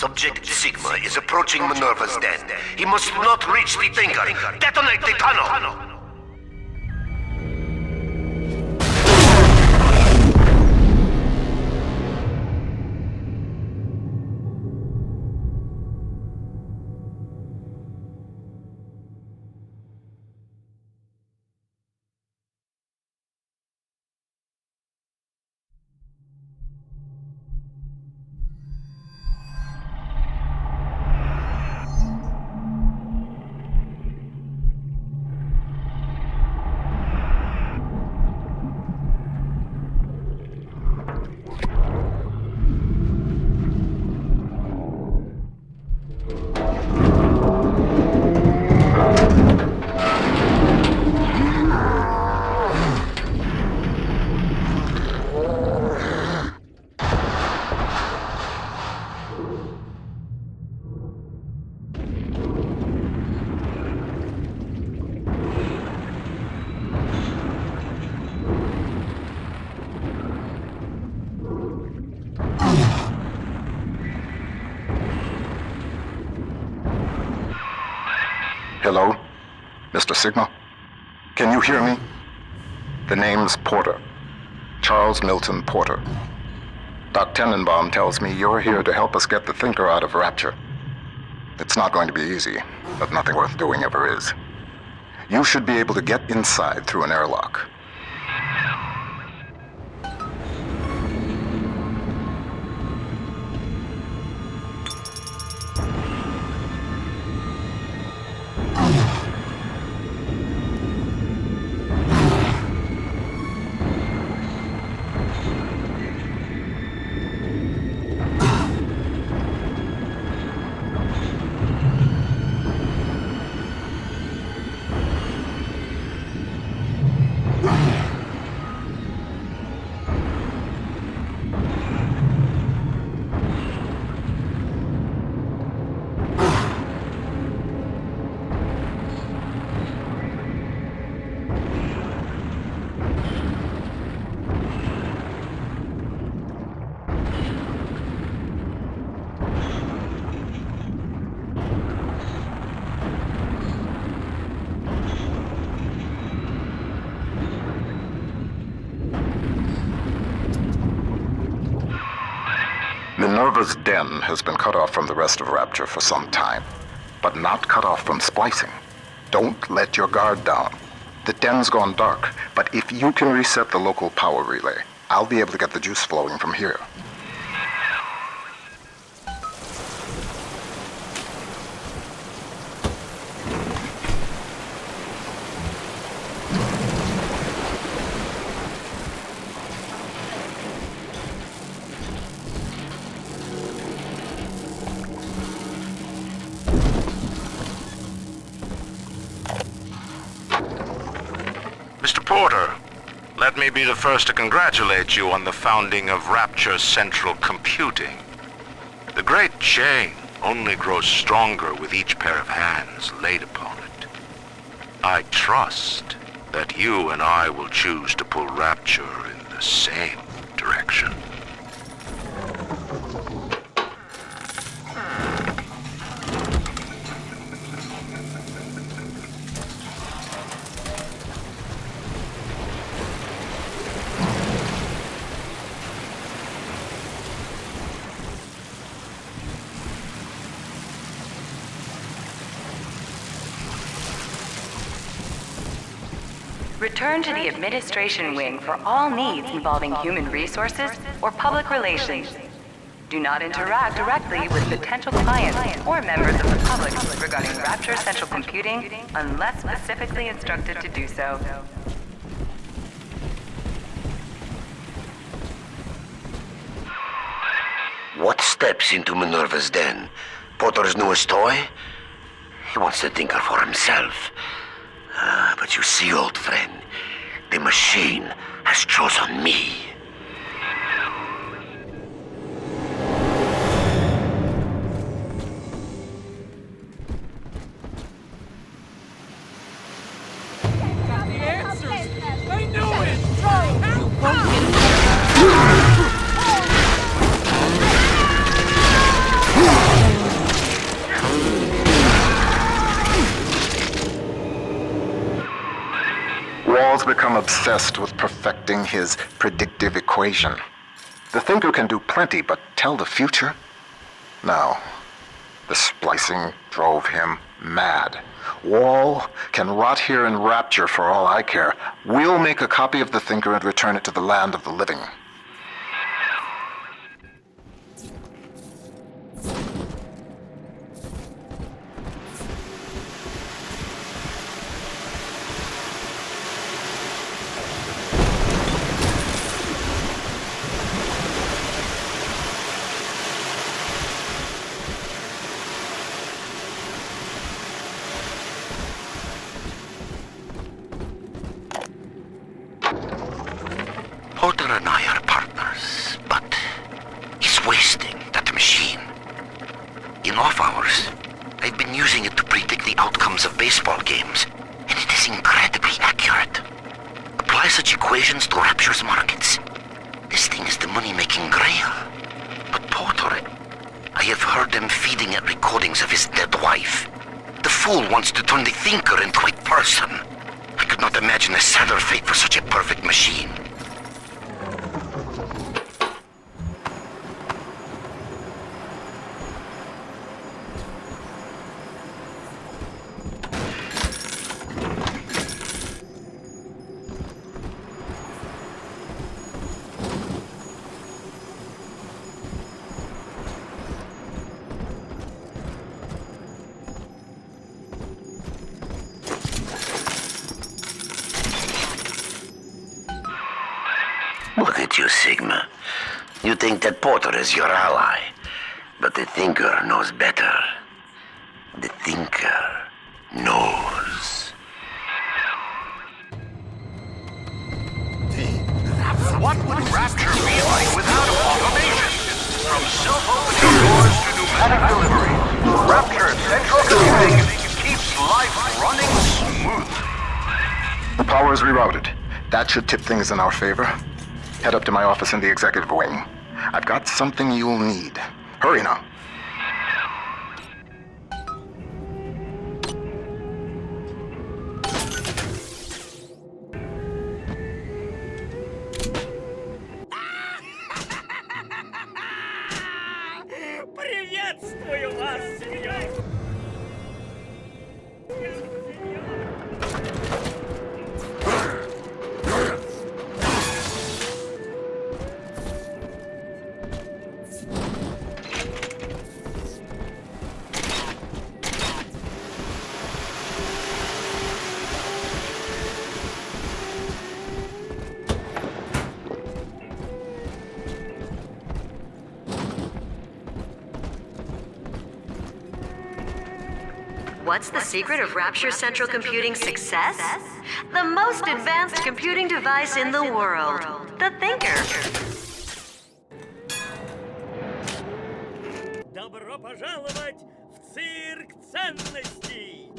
Subject Sigma is approaching Minerva's den. He must not reach the Thinker. Detonate the tunnel! Hello? Mr. Sigma? Can you hear me? The name's Porter. Charles Milton Porter. Doc Tenenbaum tells me you're here to help us get the Thinker out of Rapture. It's not going to be easy, but nothing worth doing ever is. You should be able to get inside through an airlock. Minerva's den has been cut off from the rest of Rapture for some time, but not cut off from splicing. Don't let your guard down. The den's gone dark, but if you can reset the local power relay, I'll be able to get the juice flowing from here. Mr. Porter, let me be the first to congratulate you on the founding of Rapture Central Computing. The great chain only grows stronger with each pair of hands laid upon it. I trust that you and I will choose to pull Rapture in the same direction. Return to the administration wing for all needs involving human resources or public relations. Do not interact directly with potential clients or members of the public regarding Rapture Central Computing unless specifically instructed to do so. What steps into Minerva's den? Porter's newest toy? He wants the Thinker for himself. But you see, old friend, the machine has chosen me. Got the answers! I knew it! obsessed with perfecting his predictive equation. The thinker can do plenty, but tell the future? No. The splicing drove him mad. Wall can rot here in rapture for all I care. We'll make a copy of the thinker and return it to the land of the living. Porter and I are partners, but he's wasting that machine. In off hours, I've been using it to predict the outcomes of baseball games, and it is incredibly accurate. Apply such equations to Rapture's markets. This thing is the money-making grail. But Porter, I have heard them feeding it recordings of his dead wife. The fool wants to turn the thinker into a person. I could not imagine a sadder fate for such a perfect machine. Look at you, Sigma. You think that Porter is your ally, but the Thinker knows better. The Thinker knows. What would Rapture be like without automation? From self-opening doors to pneumatic delivery, Rapture Central Computing keeps life running smooth. The power is rerouted. That should tip things in our favor. Head up to my office in the executive wing. I've got something you'll need. Hurry now. Приветствую вас, сеньор! What's the secret of Rapture Central Computing's success? The most advanced computing device in the world. The Thinker. Добро пожаловать в цирк ценностей!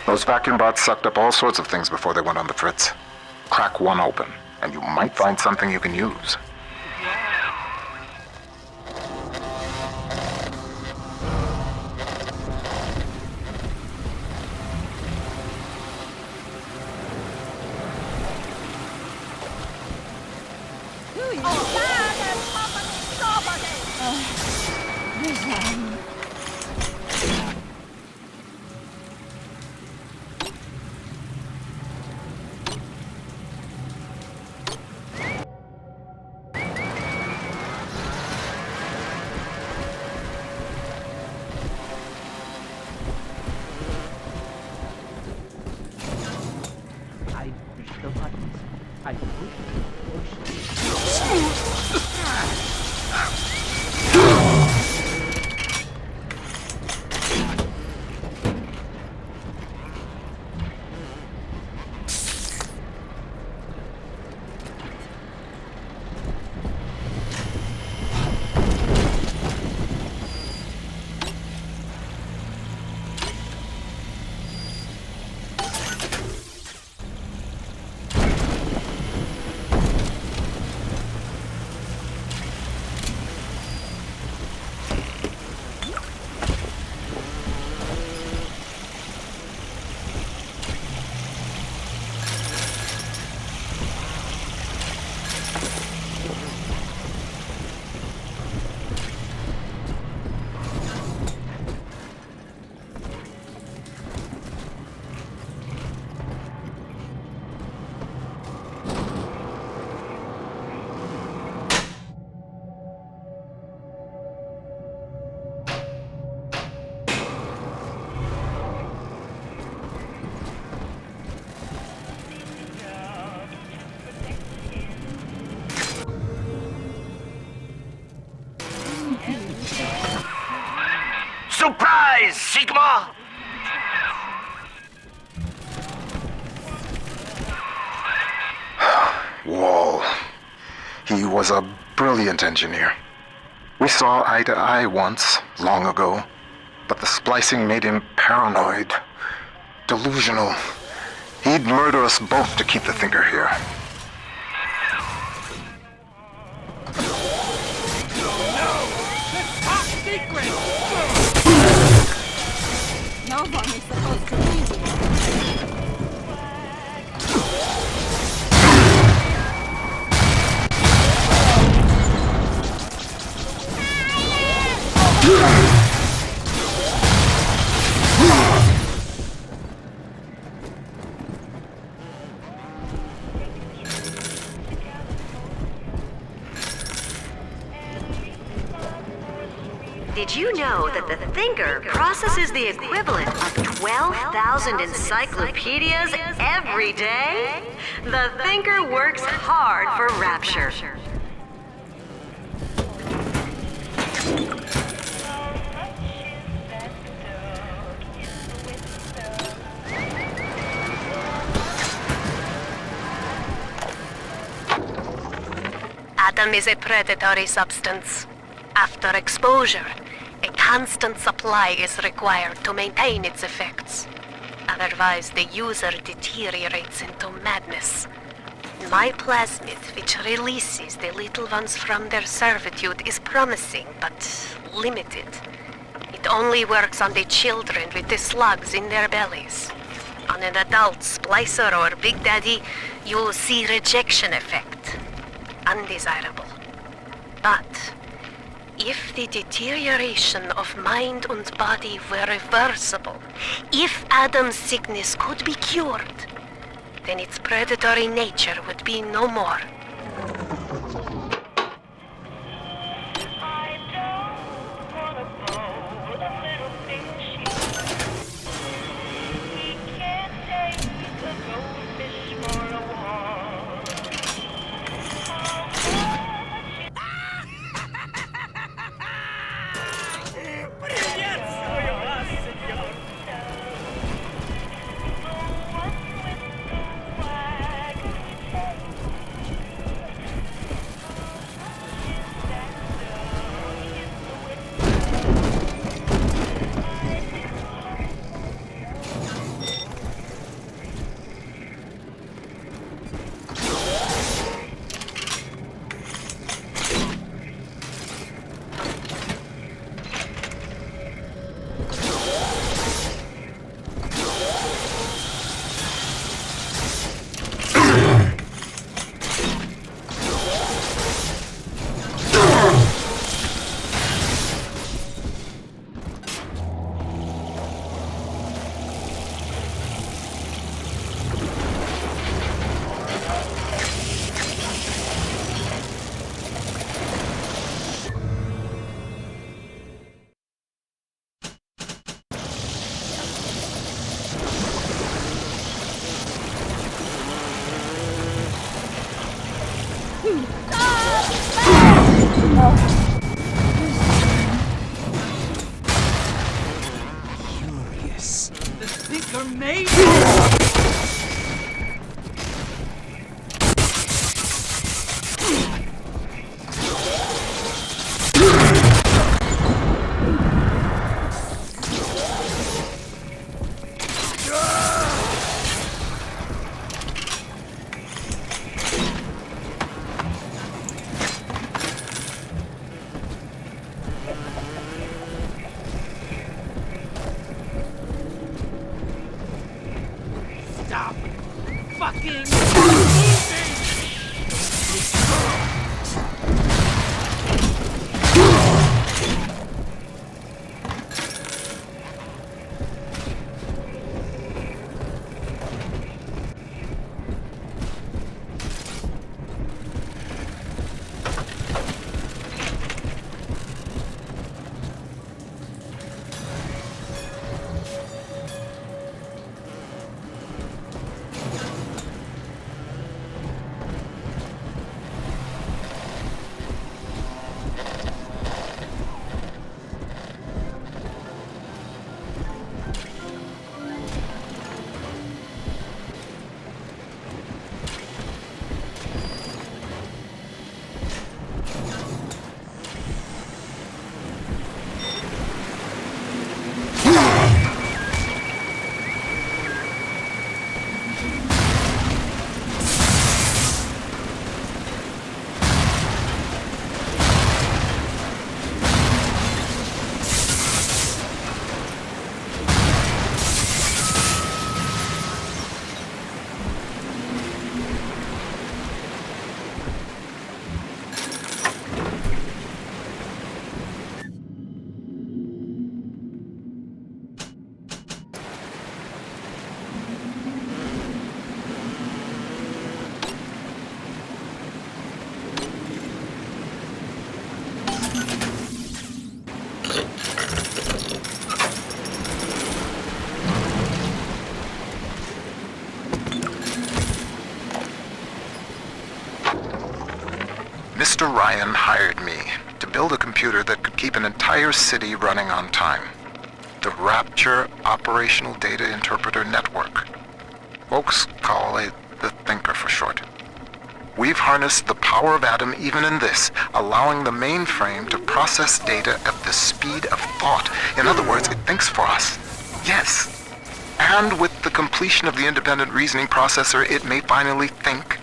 Those vacuum bots sucked up all sorts of things before they went on the fritz. Crack one open, and you might find something you can use. I push the buttons. I push. Surprise, Sigma! Wall. He was a brilliant engineer. We saw eye to eye once, long ago, but the splicing made him paranoid, delusional. He'd murder us both to keep the Thinker here. Top secret! No one is supposed to read it. Did you know that the Thinker processes the equivalent of 12,000 encyclopedias every day? The Thinker works hard for Rapture. Adam is a predatory substance. After exposure, a constant supply is required to maintain its effects. Otherwise, the user deteriorates into madness. My plasmid, which releases the little ones from their servitude, is promising, but limited. It only works on the children with the slugs in their bellies. On an adult splicer or Big Daddy, you'll see rejection effect. Undesirable. But if the deterioration of mind and body were reversible, if Adam's sickness could be cured, then its predatory nature would be no more. Приветствую вас, сеньор! fucking moving! Mr. Ryan hired me to build a computer that could keep an entire city running on time. The Rapture Operational Data Interpreter Network. Folks call it the Thinker for short. We've harnessed the power of Atom even in this, allowing the mainframe to process data at the speed of thought. In other words, it thinks for us. Yes. And with the completion of the independent reasoning processor, it may finally think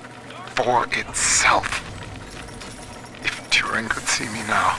for itself. If Turing could see me now.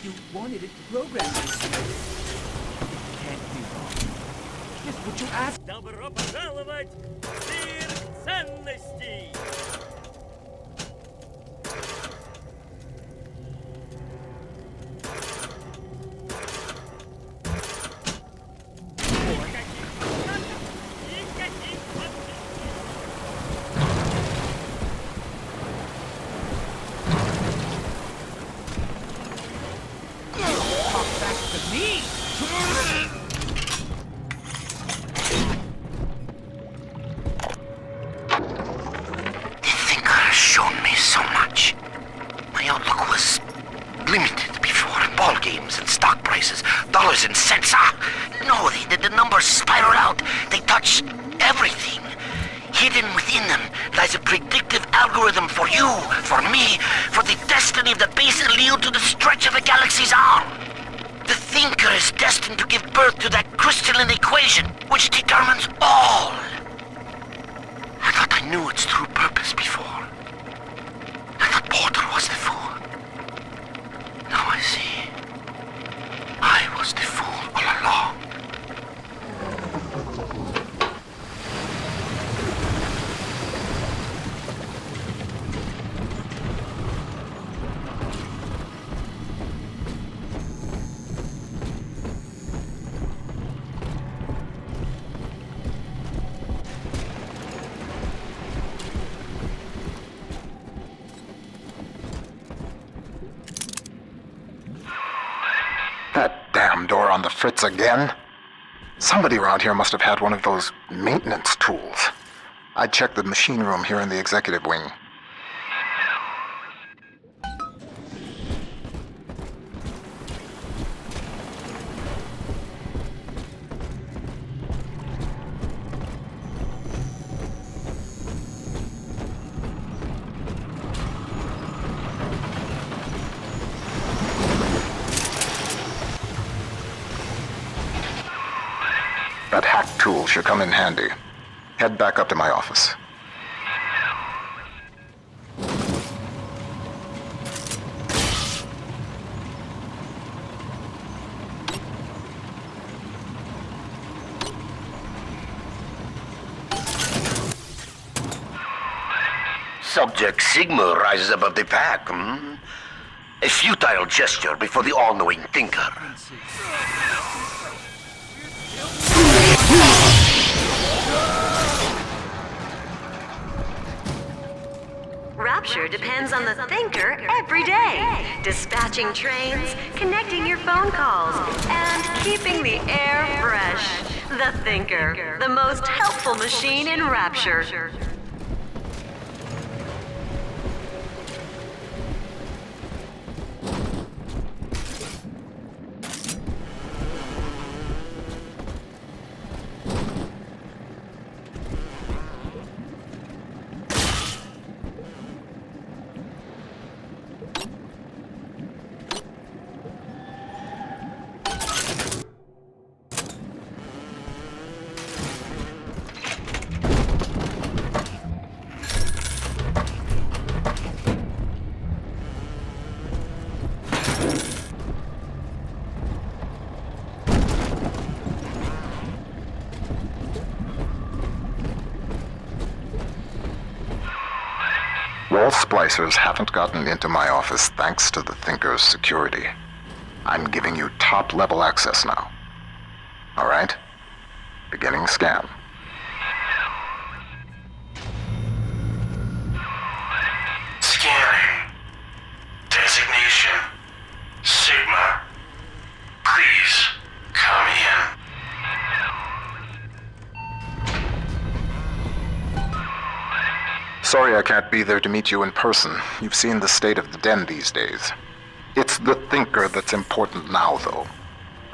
You wanted it programmed this way. It can't be wrong. Just what you asked. Добро пожаловать в мир ценностей! so much. My outlook was limited before. Ball games and stock prices, dollars and cents. No, the numbers spiral out. They touch everything. Hidden within them lies a predictive algorithm for you, for me, for the destiny of the base allele to the stretch of the galaxy's arm. The thinker is destined to give birth to that crystalline equation, which determines all. I thought I knew its true purpose before. I thought Porter was the fool. Now I see. I was the fool all along. That damn door on the fritz again? Somebody around here must have had one of those maintenance tools. I'd check the machine room here in the executive wing. That hack tool should come in handy. Head back up to my office. Subject Sigma rises above the pack, A futile gesture before the all-knowing thinker. Rapture depends on the thinker every day. Dispatching trains, connecting your phone calls, and keeping the air fresh. The thinker, the most helpful machine in Rapture. Wall splicers haven't gotten into my office thanks to the Thinker's security. I'm giving you top-level access now. All right? Beginning scan. Scanning. Designation. Sigma. Please, come in. Sorry I can't be there to meet you in person. You've seen the state of the den these days. It's the Thinker that's important now, though.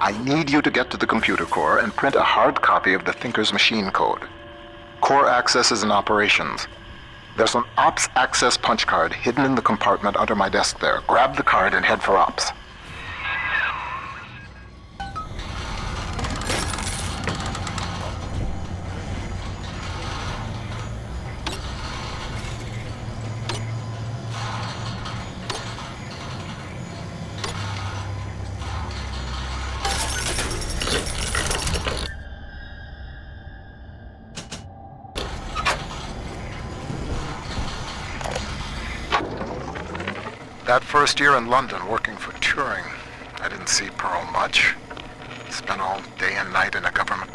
I need you to get to the computer core and print a hard copy of the Thinker's machine code. Core accesses and operations. There's an Ops access punch card hidden in the compartment under my desk there. Grab the card and head for Ops. That first year in London working for Turing, I didn't see Pearl much. Spent all day and night in a government...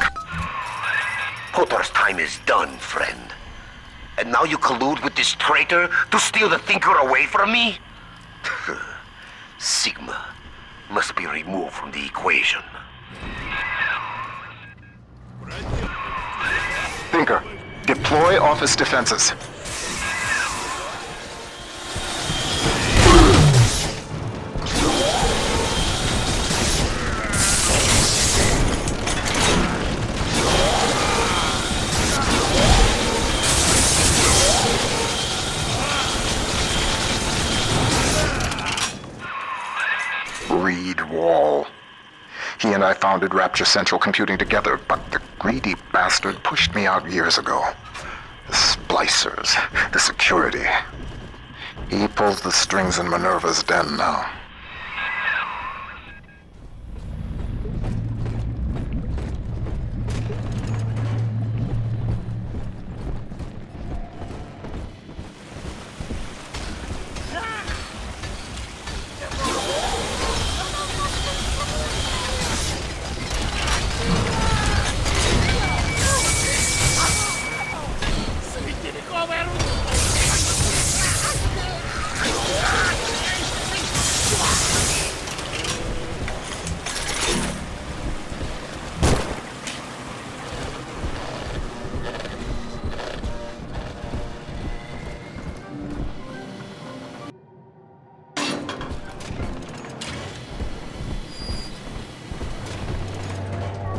Potter's time is done, friend. And now you collude with this traitor to steal the Thinker away from me? Sigma must be removed from the equation. Thinker, deploy office defenses. greed wall. He and I founded Rapture Central Computing together, but the greedy bastard pushed me out years ago. The splicers, the security. He pulls the strings in Minerva's den now.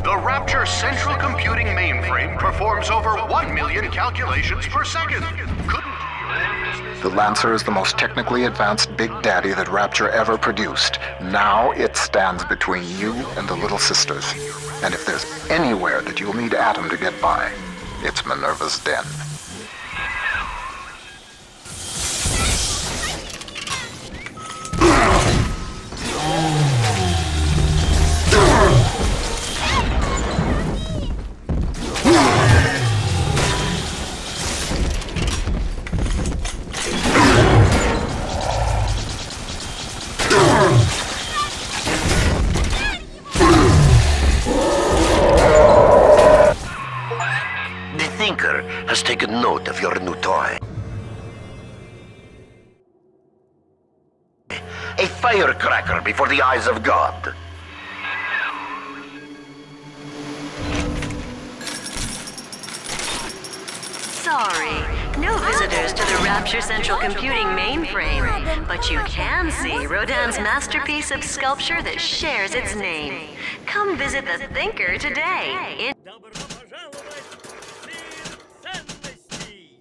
The Rapture Central Computing mainframe performs over 1 million calculations per second. The Lancer is the most technically advanced Big Daddy that Rapture ever produced. Now it stands between you and the Little Sisters. And if there's anywhere that you'll need Atom to get by, it's Minerva's den. Has taken note of your new toy. A firecracker before the eyes of God. Sorry, no visitors to the Rapture Central Computing mainframe, but you can see Rodin's masterpiece of sculpture that shares its name. Come visit the Thinker today. Добро пожаловать в мир ценностей!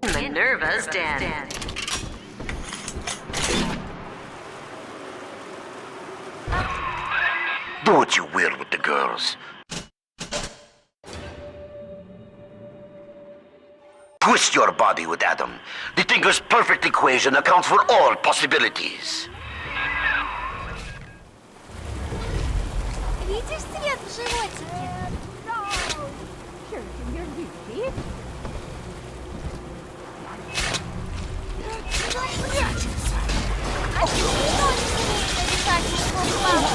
Minerva's den. Do what you will with the girls. Twist your body with Atom. The Tinker's perfect equation accounts for all possibilities. Видишь свет в животике? Черт, your duty. Прячется. А ты что не умеешь нарисовать мужского папу?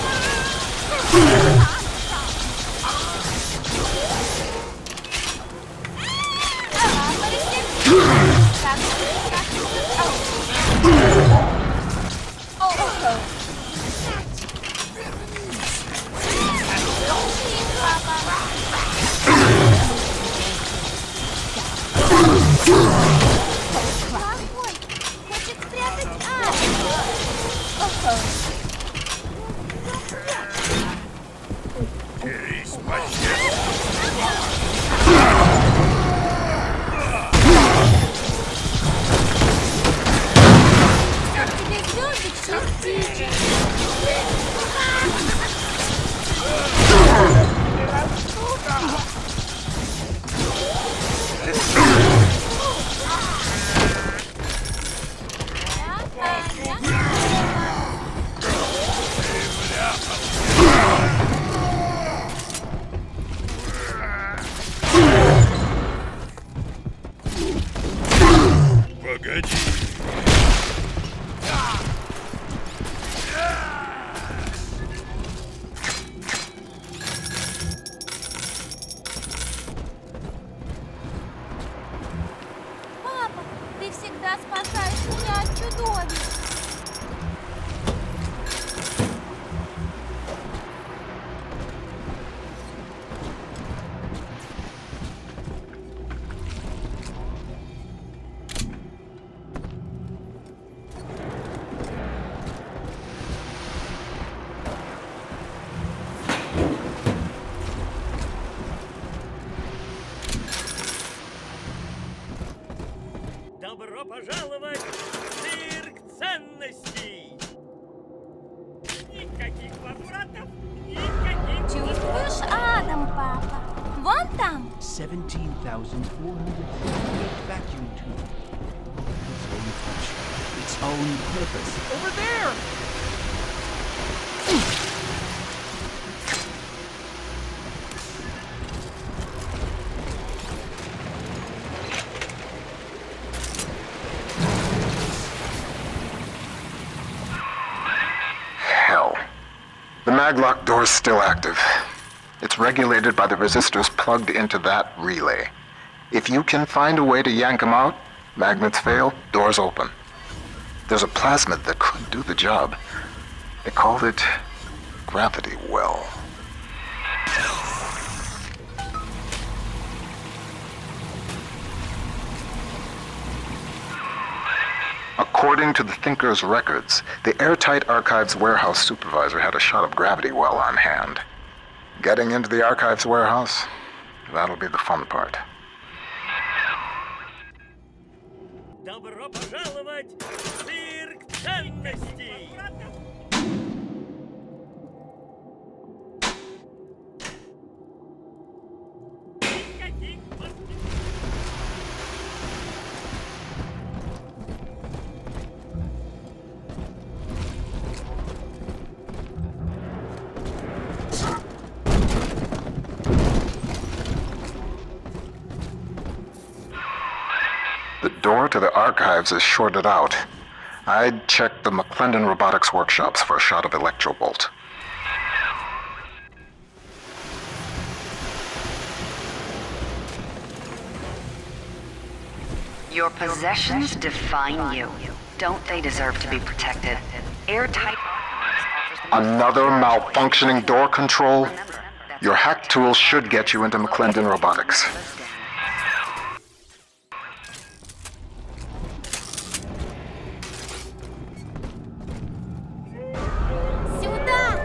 Хочет спрятать пожаловать в цирк ценностей! Никаких возвратов, никаких... Чувствуешь Адам, папа? Вон там. 17,448 vacuum tube. Its own function, its own purpose. Over there! Hell. The maglock door's still active. It's regulated by the resistors plugged into that relay. If you can find a way to yank them out, magnets fail, doors open. There's a plasmid that could do the job. They called it gravity well. According to the Thinker's records, the airtight archives warehouse supervisor had a shot of gravity well on hand. Getting into the archives warehouse, that'll be the fun part. Добро пожаловать в цирк ценностей! Никаких возвратов. The door to the archives is shorted out. I'd check the McClendon Robotics workshops for a shot of Electrobolt. Your possessions define you. Don't they deserve to be protected? Airtight. Another malfunctioning door control? Your hack tools should get you into McClendon Robotics. Сюда!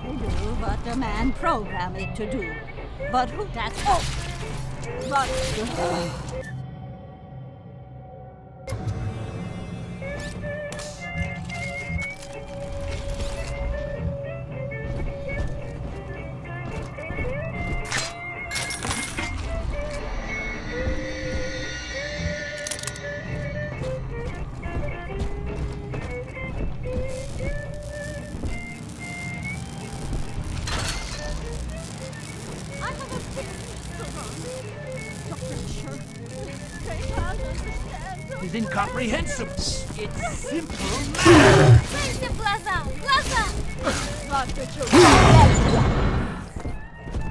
Do what the man programmed it to do. But who that's all? But I have a Is incomprehensible. It's simple. Откройте глаза! Глаза!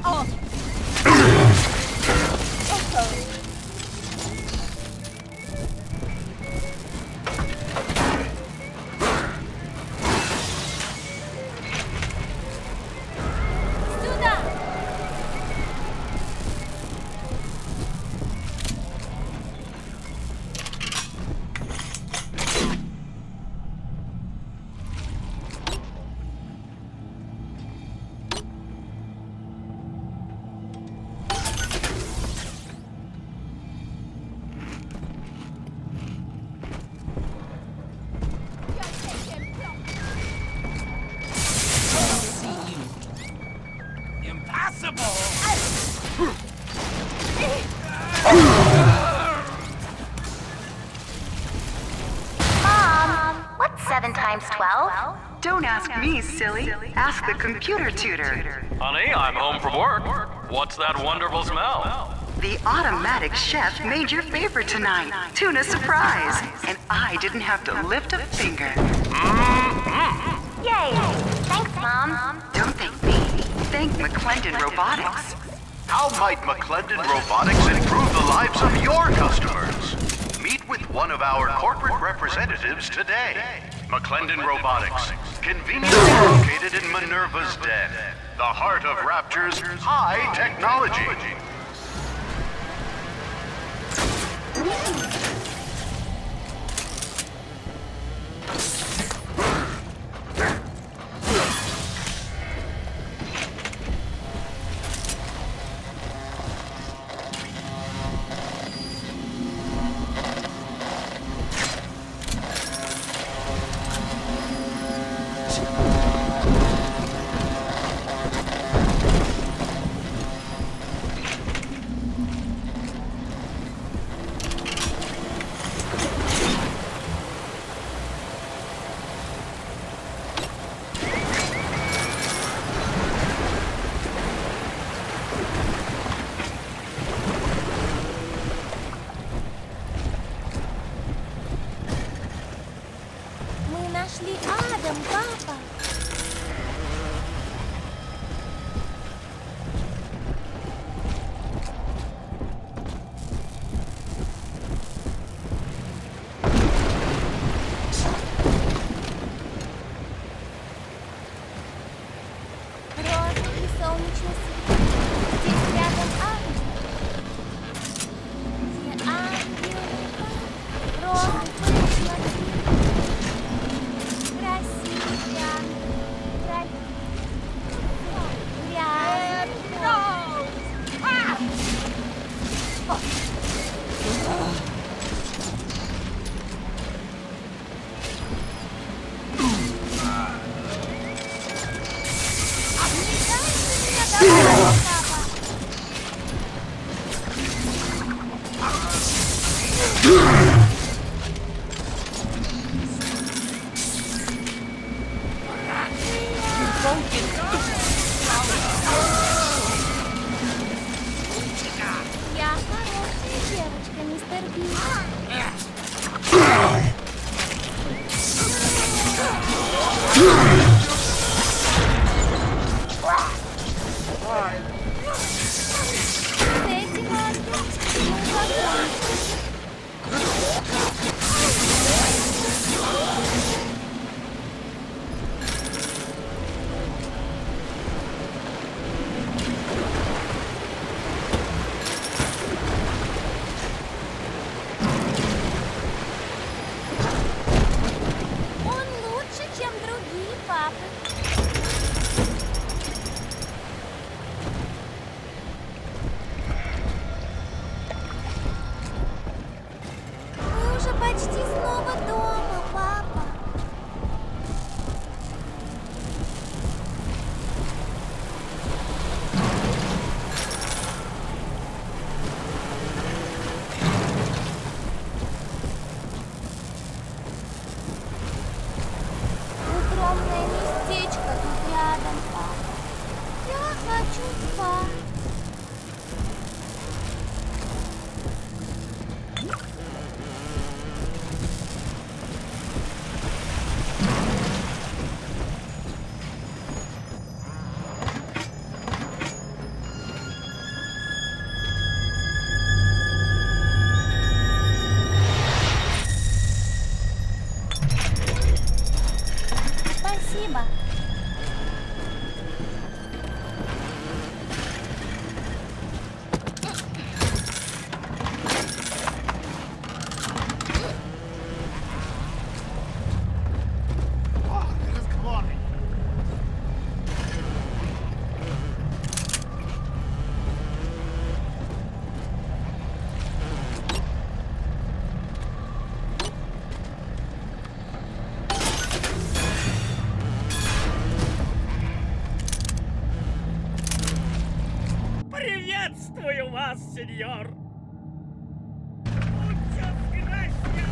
О! Сюда! Mom, what's 7 times 12? Don't ask me, silly. Ask the computer tutor. Honey, I'm home from work. What's that wonderful smell? The automatic chef made your favorite tonight. Tuna surprise. And I didn't have to lift a finger. Yay! Thanks, Mom. Don't thank me. Thank McClendon Robotics. How might McClendon Robotics improve the lives of your customers? Meet with one of our corporate representatives today. McClendon Robotics, conveniently located in Minerva's Den, the heart of Rapture's high technology. Я хорошая девочка, мистер Би. С этим ангел, ну, закончится. Он лучше, чем другие папы. Мы уже почти снова дома, папа. Укромное местечко тут рядом, папа. Я хочу спать. Спасибо. Приветствую вас, сеньор! Muchas gracias!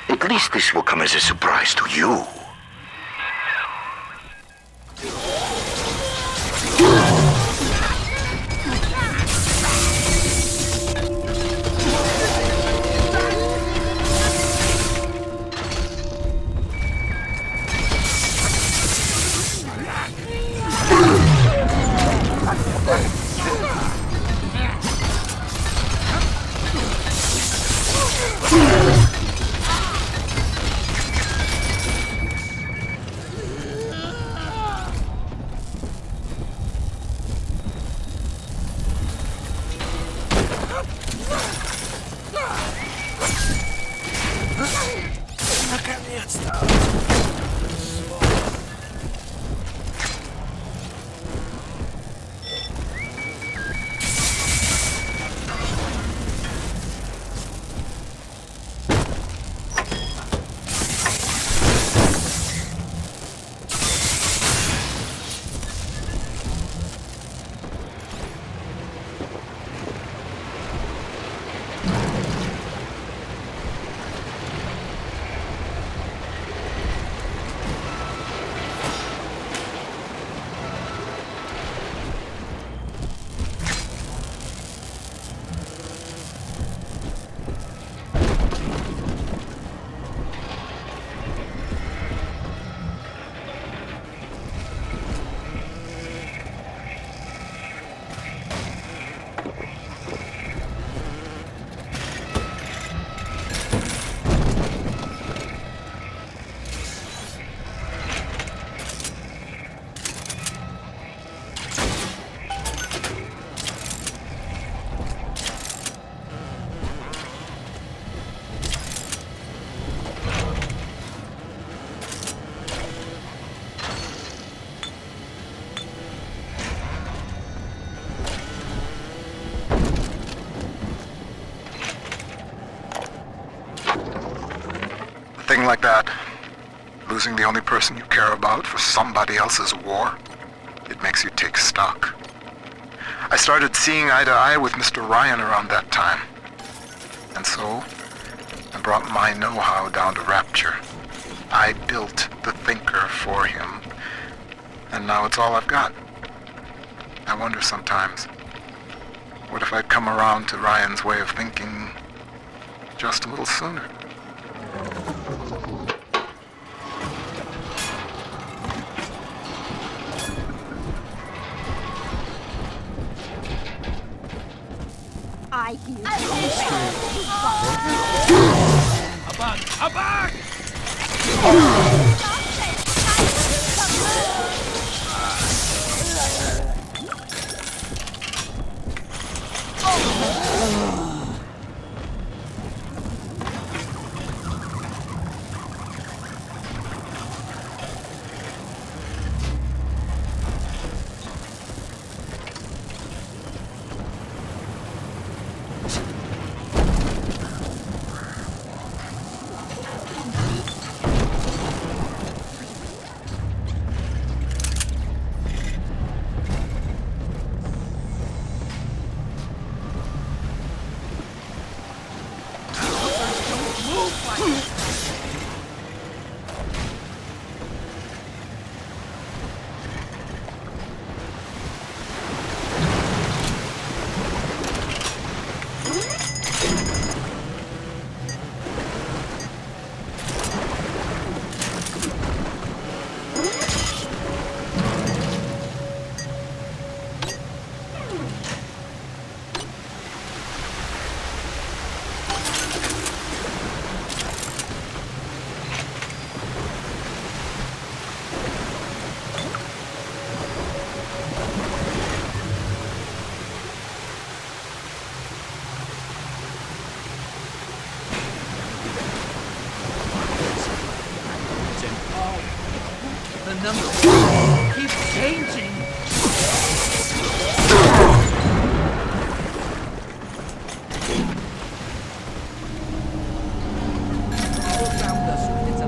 At least this will come as a surprise to you. that. Losing the only person you care about for somebody else's war. It makes you take stock. I started seeing eye to eye with Mr. Ryan around that time. And so, I brought my know-how down to Rapture. I built the Thinker for him. And now it's all I've got. I wonder sometimes, what if I'd come around to Ryan's way of thinking just a little sooner? I hear Aback! The number keeps changing. All around us, it's a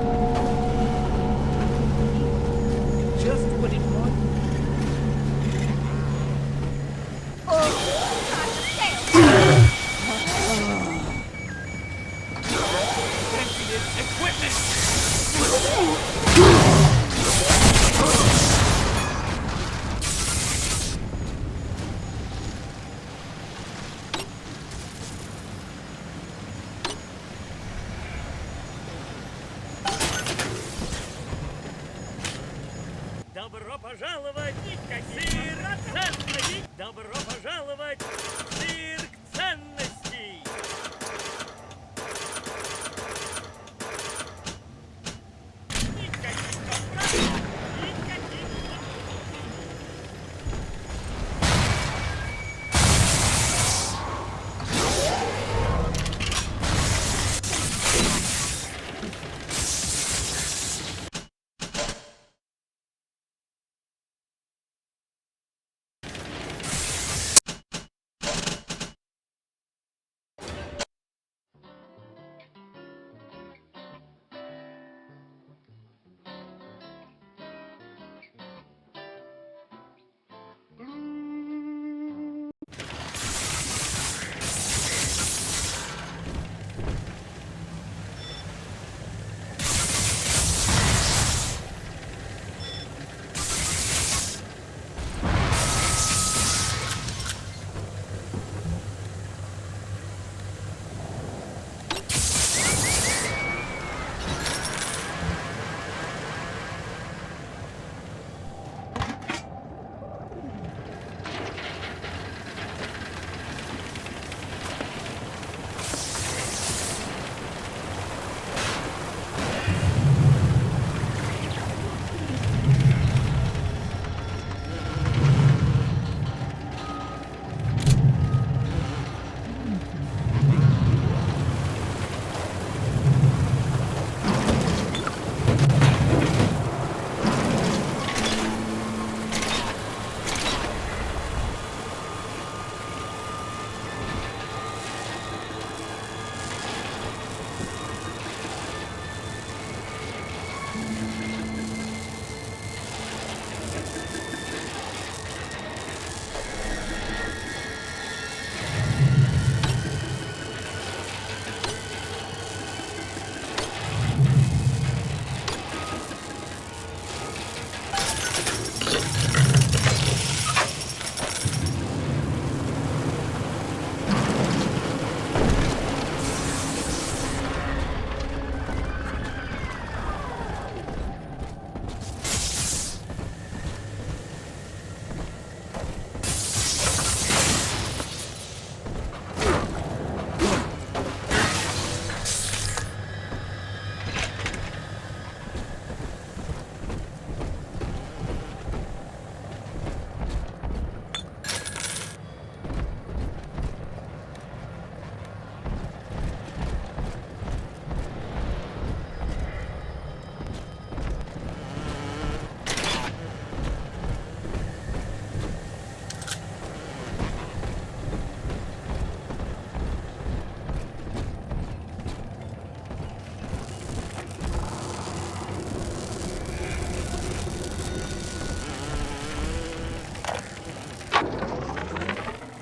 just what it wants. Добро пожаловать, сыр ценностей! Добро пожаловать, цирк ценностей! Никаких вопросов, никаких.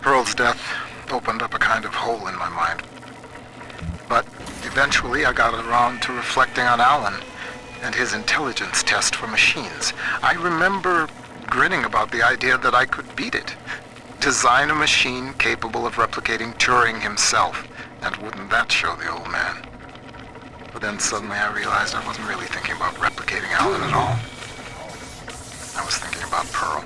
Pearl's death opened up a kind of hole in my mind. But eventually I got around to reflecting on Alan and his intelligence test for machines. I remember grinning about the idea that I could beat it. Design a machine capable of replicating Turing himself. And wouldn't that show the old man? But then suddenly I realized I wasn't really thinking about replicating Alan at all. I was thinking about Pearl.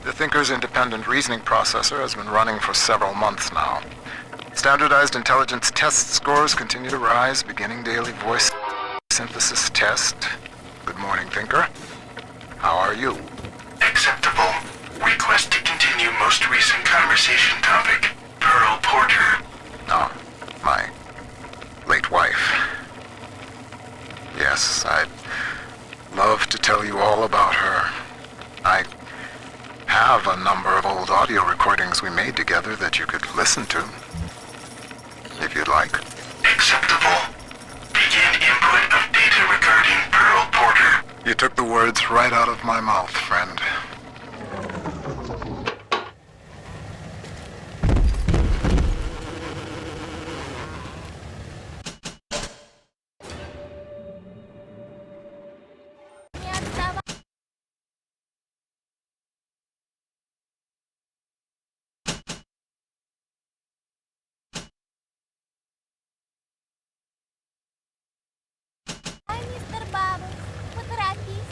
The Thinker's independent reasoning processor has been running for several months now. Standardized intelligence test scores continue to rise, beginning daily voice synthesis test. Good morning, Thinker. How are you? Acceptable. Request to continue most recent conversation topic. Pearl Porter. Oh, my late wife. Yes, I'd love to tell you all about her. I have a number of old audio recordings we made together that you could listen to, if you'd like. Acceptable. Begin input of data regarding Pearl Porter. You took the words right out of my mouth, friend. Мистер Бабус, поторопись.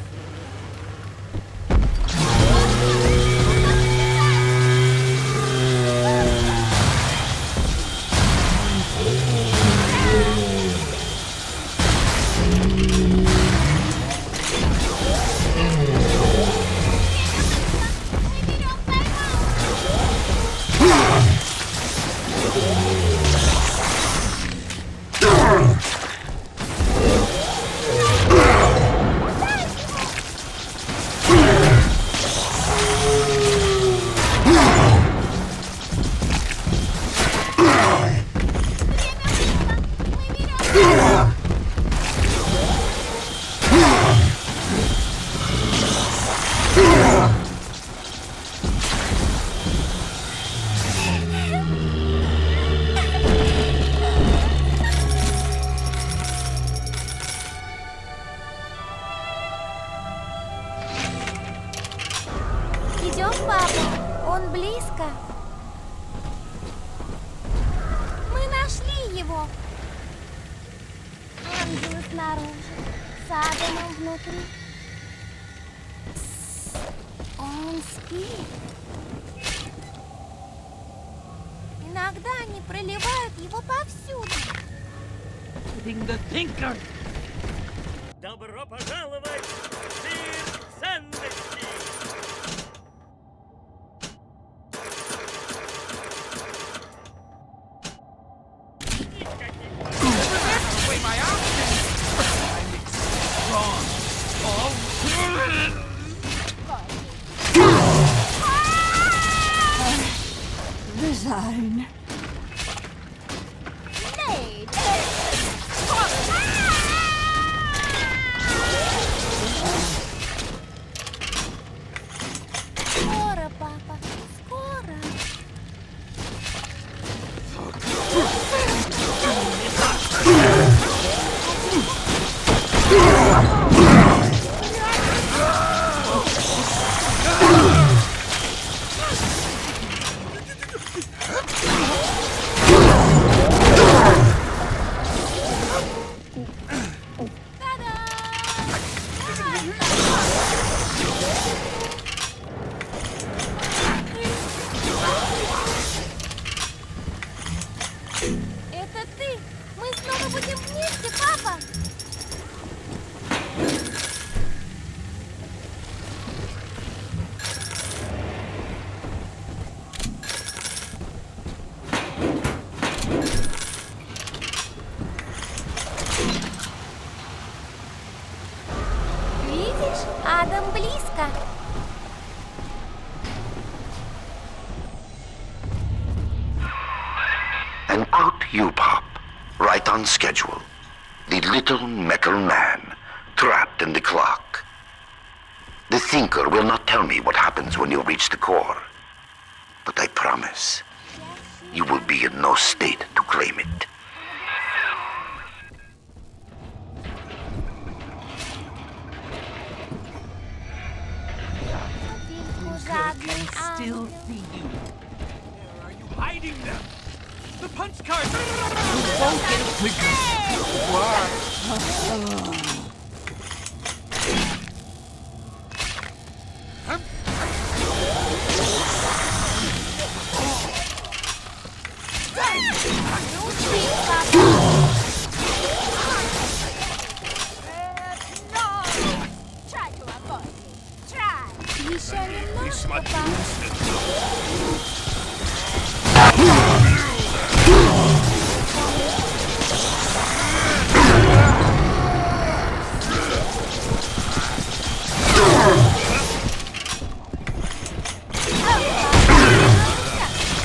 Идем, папа, он близко. Мы нашли его. Ангелы снаружи, с Адамом внутри. Он спит. Иногда они проливают его повсюду. The Thinker. Добро пожаловать в цирк ценностей! Resign. Скоро, папа, скоро. Это ты? Мы снова будем вместе, папа? Видишь, Адам близко. And out you pop, right on schedule. The little metal man, trapped in the clock. The thinker will not tell me what happens when you reach the core. But I promise, you will be in no state to claim it. Жадный Still ангел. see you. Where are you hiding them? The punch card! Try to avoid me. Try. Еще немножко, папа.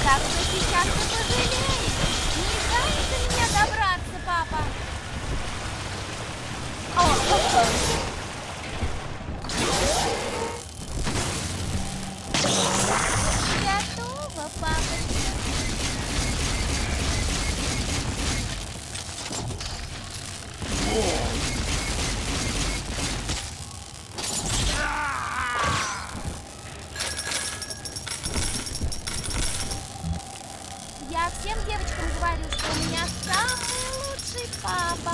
Как бы сейчас ты пожалеешь. Не дай до меня добраться, папа. Готово, папочка. Я всем девочкам говорю, что у меня самый лучший папа.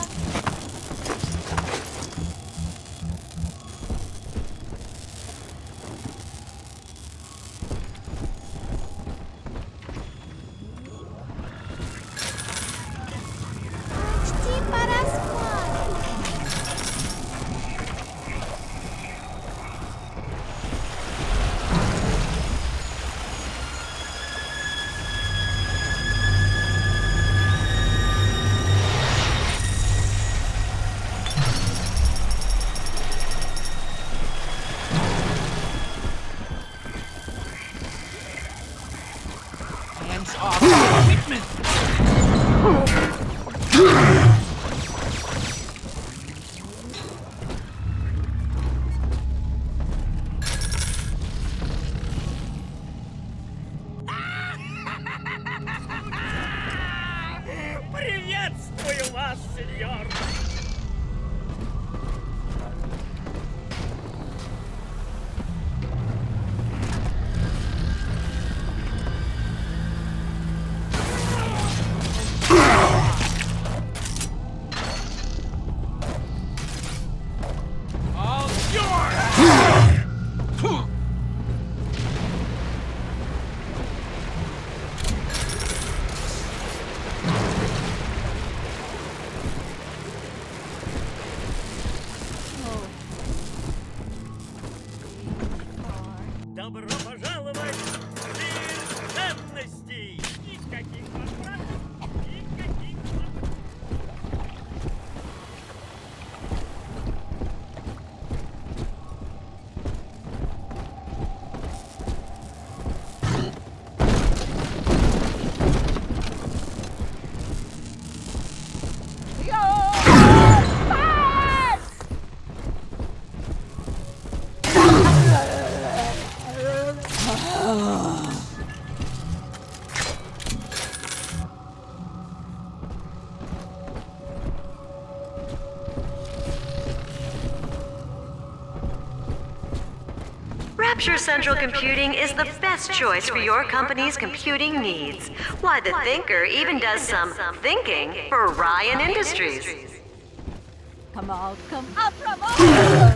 Почти пора спать. Hands off equipment! Приветствую вас, сеньор! All yours! Добро пожаловать в мир ценностей! Никаких возвратов, никаких возвратов. Rapture Central Computing is the best choice for your company's computing needs. Why, the Thinker even does some thinking for Ryan Industries. Come out, come up, Ramon!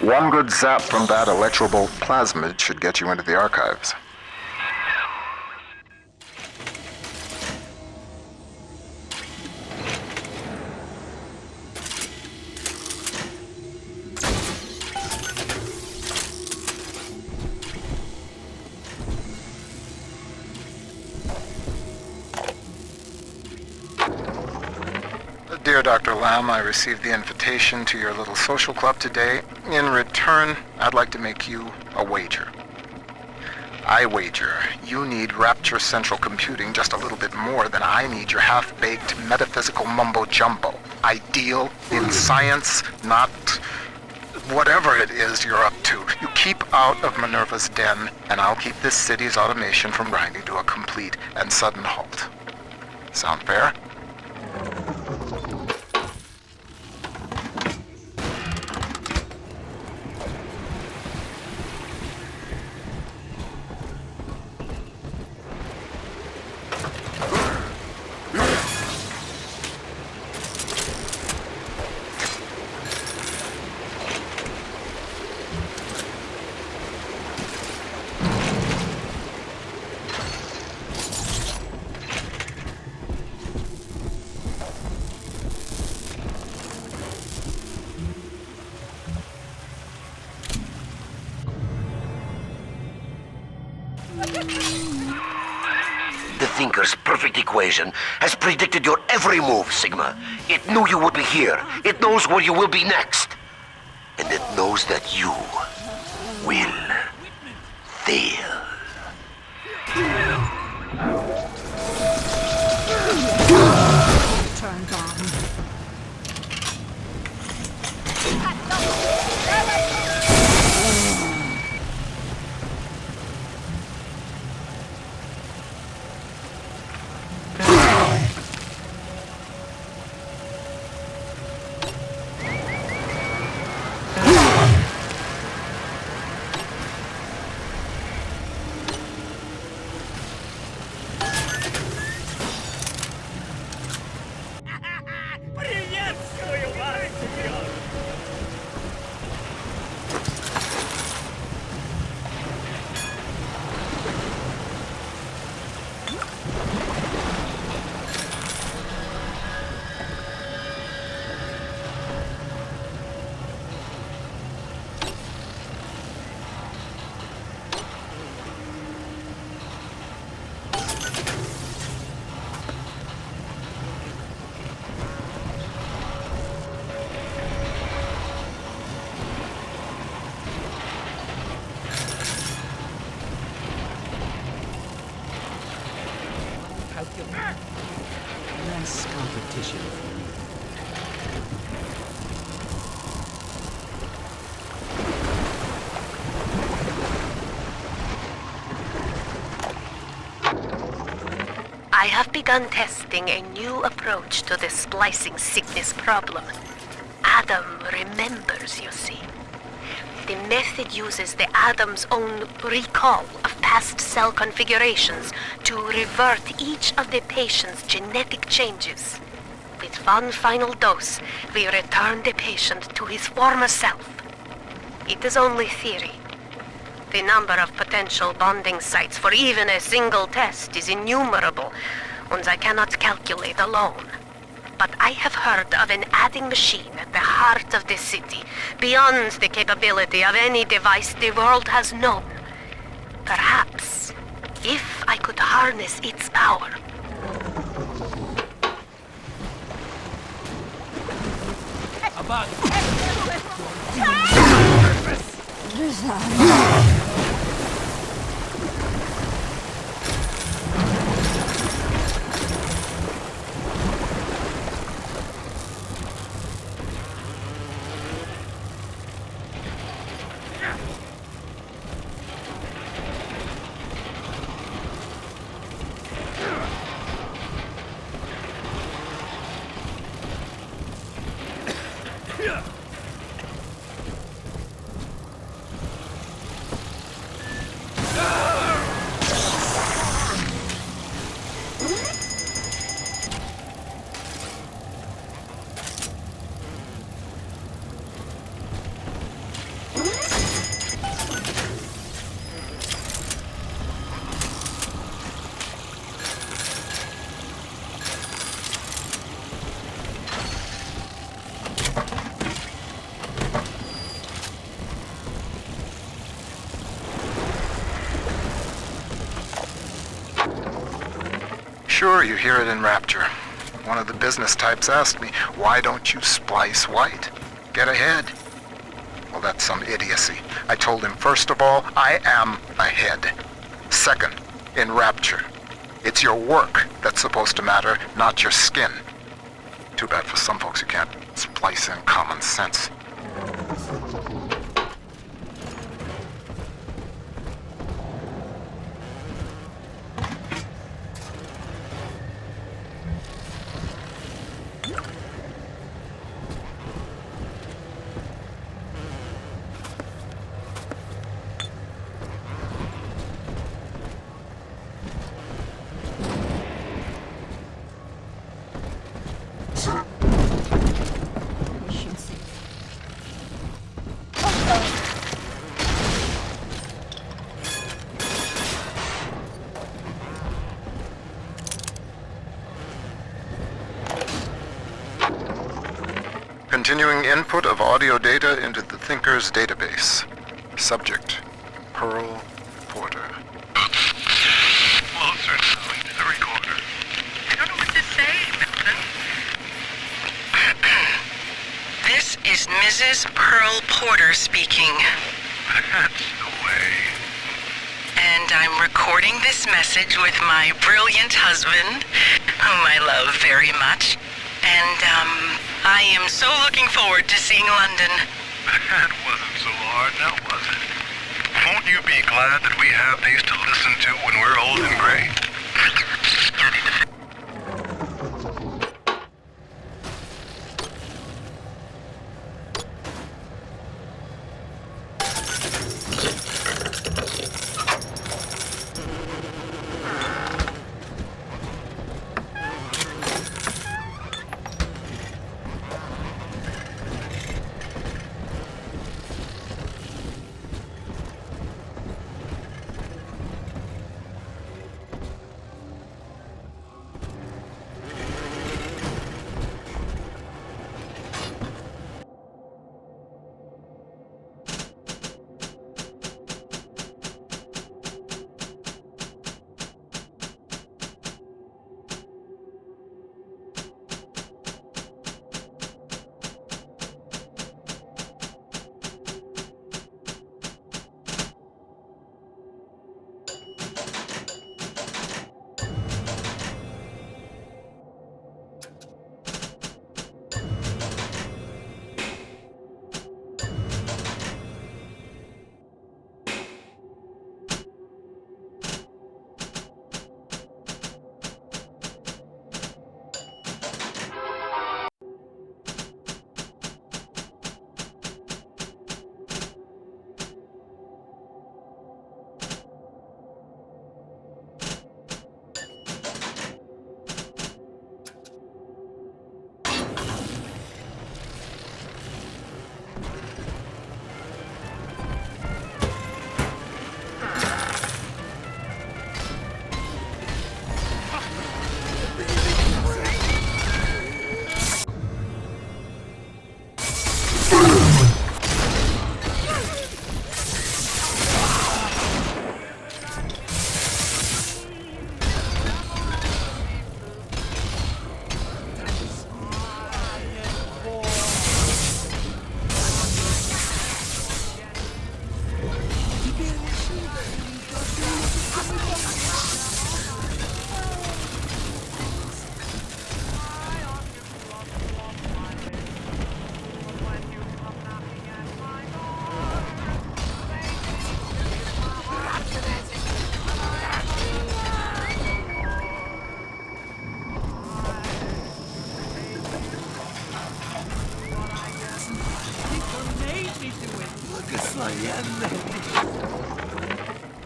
One good zap from that electrobolt plasmid should get you into the archives. Dear Dr. Lamb, I received the invitation to your little social club today. In return, I'd like to make you a wager. I wager you need Rapture Central Computing just a little bit more than I need your half-baked metaphysical mumbo-jumbo. Ideal in science, not whatever it is you're up to. You keep out of Minerva's den, and I'll keep this city's automation from grinding to a complete and sudden halt. Sound fair? The Thinker's perfect equation has predicted your every move, Sigma. It knew you would be here. It knows where you will be next. And it knows that you will fail. Turned on. Приветствую вас, сеньор! Less competition. I have begun testing a new approach to the splicing sickness problem. Adam remembers, you see. The method uses the Adam's own recall of past cell configurations to revert each of the patient's genetic changes. With one final dose, we return the patient to his former self. It is only theory. The number of potential bonding sites for even a single test is innumerable, and I cannot calculate alone. But I have heard of an adding machine at the heart of the city, beyond the capability of any device the world has known. Perhaps, if I could harness its power. About Sure, you hear it in Rapture. One of the business types asked me, why don't you splice white? Get ahead. Well, that's some idiocy. I told him, first of all, I am ahead. Second, in Rapture, it's your work that's supposed to matter, not your skin. Too bad for some folks who can't splice in common sense. Continuing input of audio data into the Thinker's database. Subject, Pearl Porter. Closer now into the recorder. I don't know what to say, Milton. This is Mrs. Pearl Porter speaking. That's the way. And I'm recording this message with my brilliant husband, whom I love very much. And, I am so looking forward to seeing London. That wasn't so hard, now was it? Won't you be glad that we have these to listen to when we're old and gray?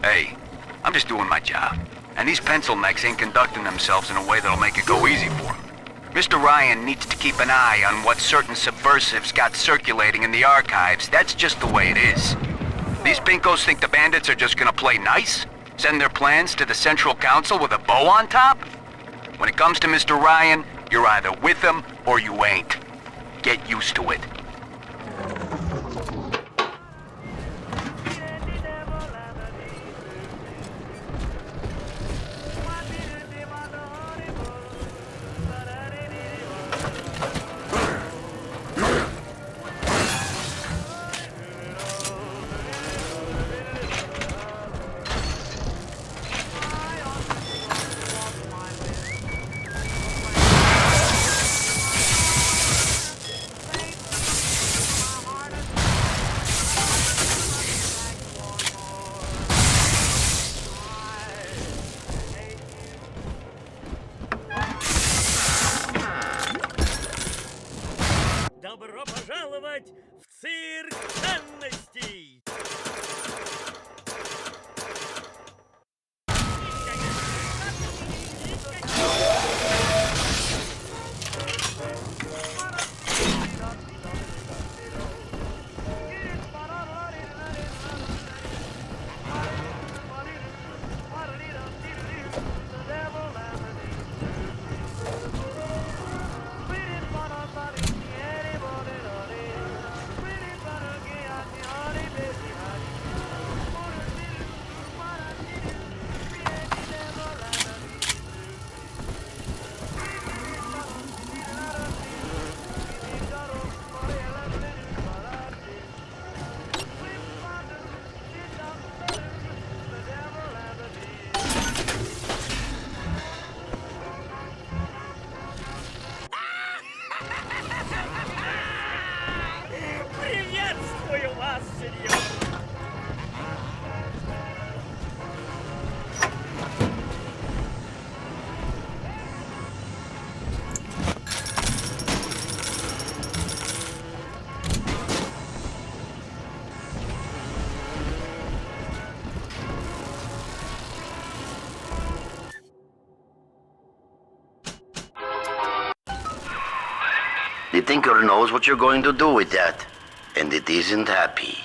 Hey, I'm just doing my job. And these pencil necks ain't conducting themselves in a way that'll make it go easy for them. Mr. Ryan needs to keep an eye on what certain subversives got circulating in the archives. That's just the way it is. These pinkos think the bandits are just gonna play nice? Send their plans to the Central Council with a bow on top? When it comes to Mr. Ryan, you're either with him or you ain't. Get used to it. Добро пожаловать в цирк ценностей! Приветствую вас, сеньор! The Tinker knows what you're going to do with that, and it isn't happy.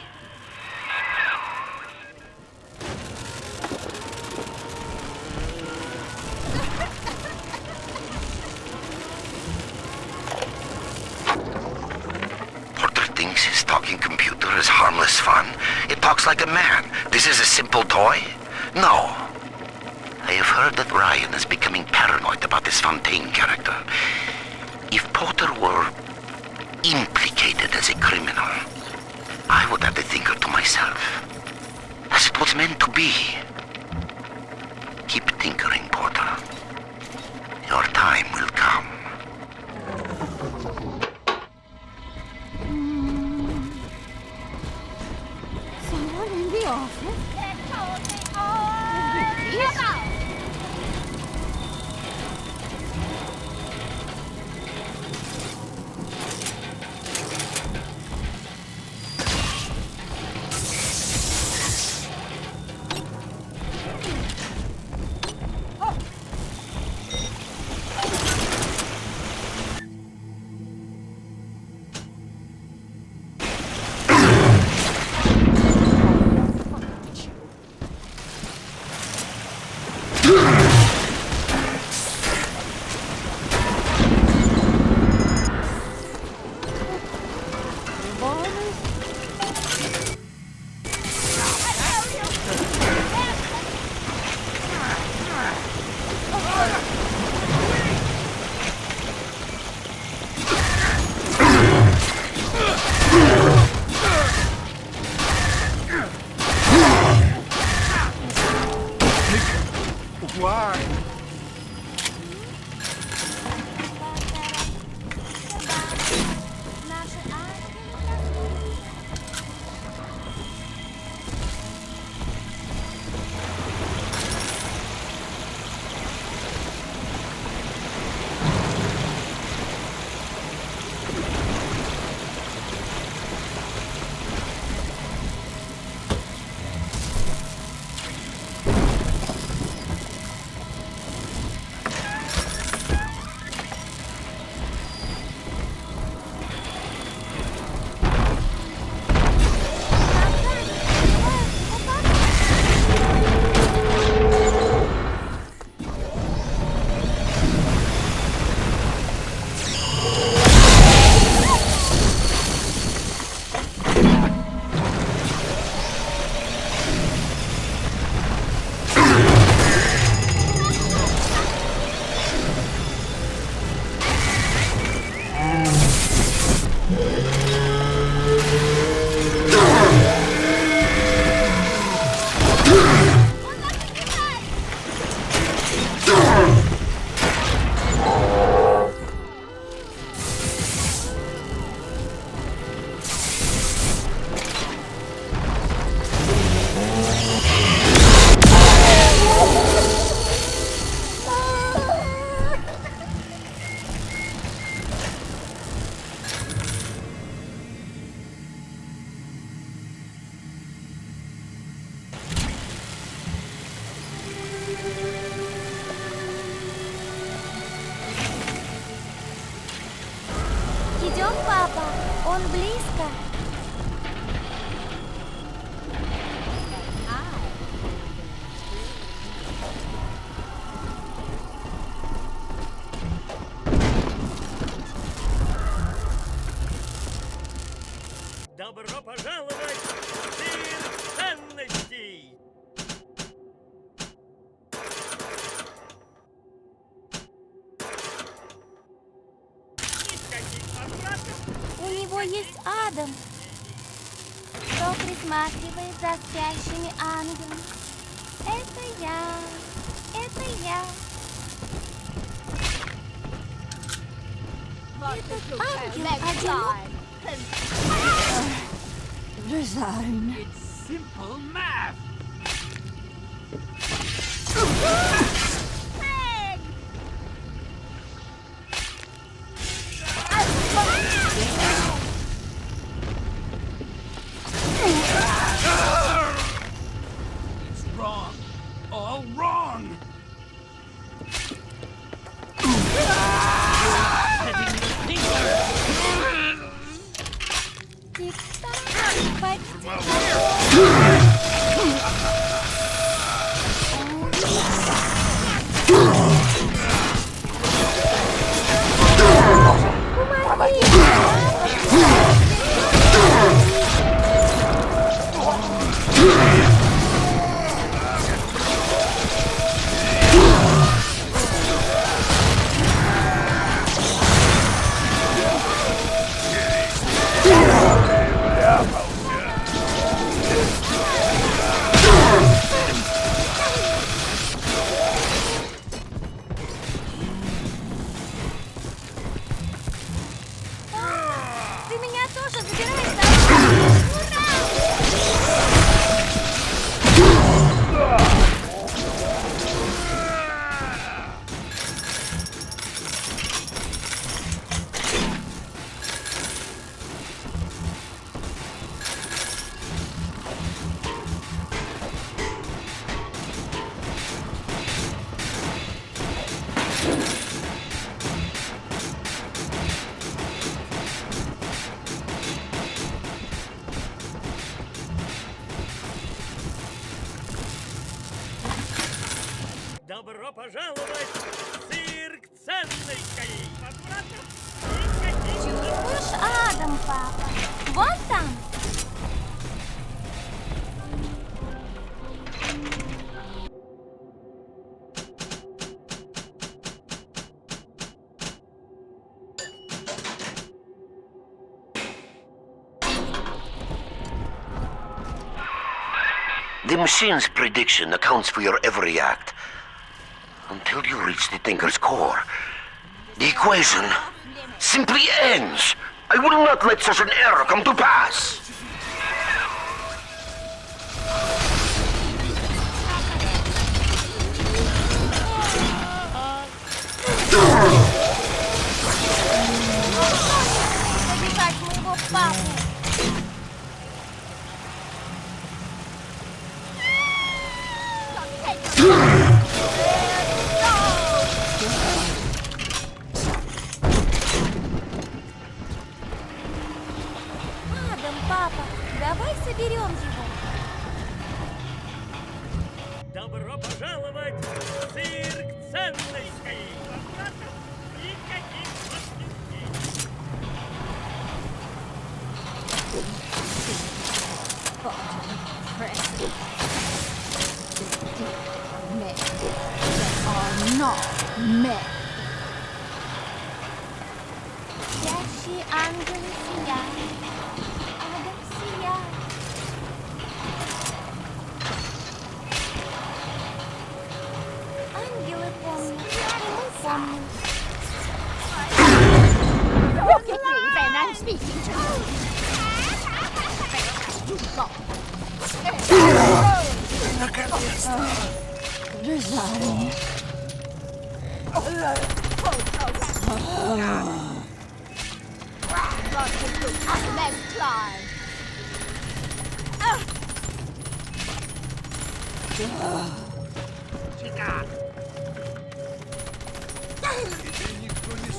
Porter thinks his talking computer is harmless fun. It talks like a man. This is a simple toy? No. I have heard that Ryan is becoming paranoid about this Fontaine character. If Porter were implicated as a criminal, I would have the Thinker to myself, as it was meant to be. Keep tinkering, Porter. Your time will come. Someone in the office? папа, он близко. Добро пожаловать в цирк ценностей! Никаких возвратов! У него есть Адам. Кто присматривает за спящими ангелами? Это я. Это я. Этот ангел Resign. It's simple math. It's wrong. All wrong. Setting the thinker. Ты меня тоже забираешь, да? Добро пожаловать в цирк ценностей! Возвратов никаких! Чувствуешь Адам, папа? Вон там. The machine's prediction accounts for your every act. Until you reach the Thinker's core. The equation simply ends. I will not let such an error come to pass. Забежать моего папу. Адам, папа, давай соберем его. Добро пожаловать в цирк ценностей! Возвратов никаких возмещений! Men are not men. Спящие ангелы сияют. Адам сияет. Ангелы помнят, и мы помним. Look at me when I'm speaking to you. Resign. Let's fly.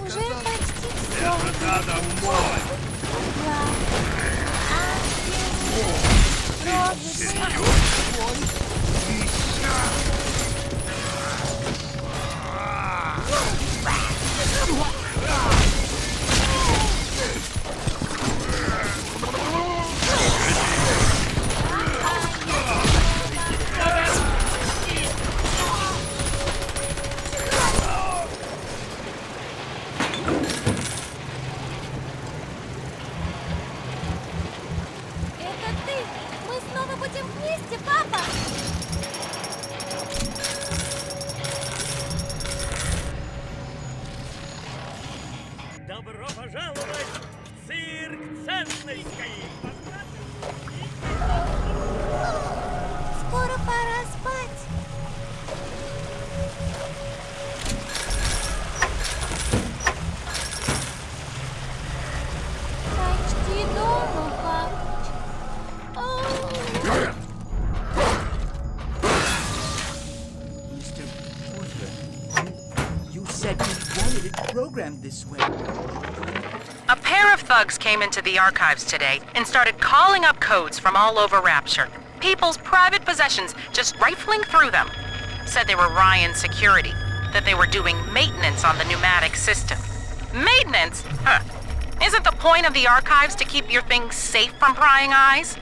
Уже почти Это домой! Это ты! Мы снова будем вместе, папа! Добро пожаловать в цирк ценностей! Скоро пора спать. Почти дома, папочка. Mr. Porter, you said you wanted it programmed this way. A pair of thugs came into the archives today and started calling up codes from all over Rapture. People's private possessions, just rifling through them. Said they were Ryan security, that they were doing maintenance on the pneumatic system. Maintenance? Huh. Isn't the point of the archives to keep your things safe from prying eyes?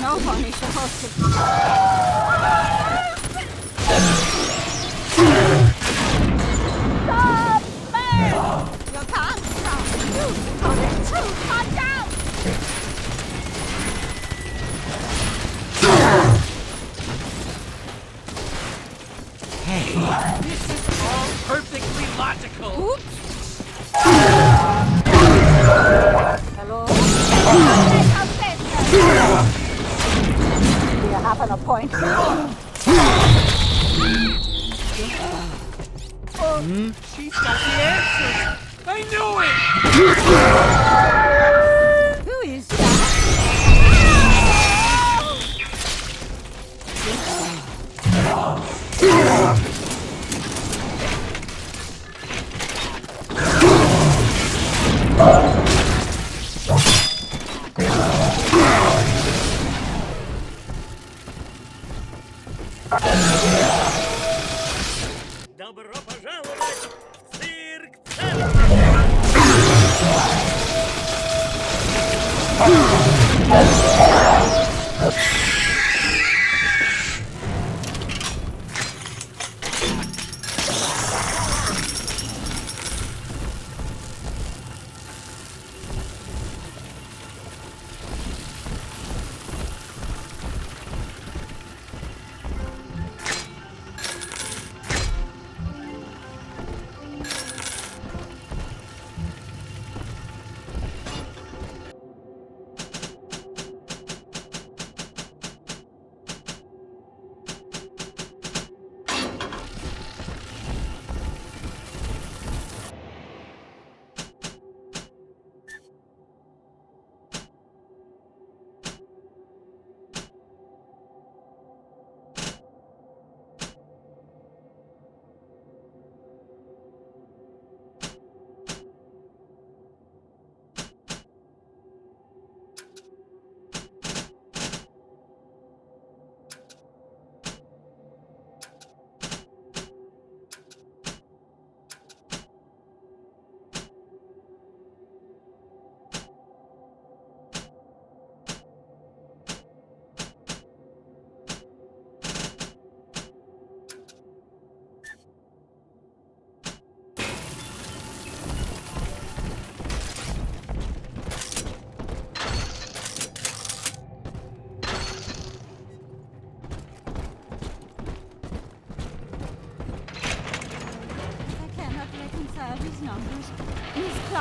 No one is supposed to. Stop! Man! You can't stop! You put it too far down! Hey, this is all perfectly logical. Oops! Hello? Do you have an appointment? She's got the answers. I knew it. Who is that? Добро пожаловать в цирк ценностей!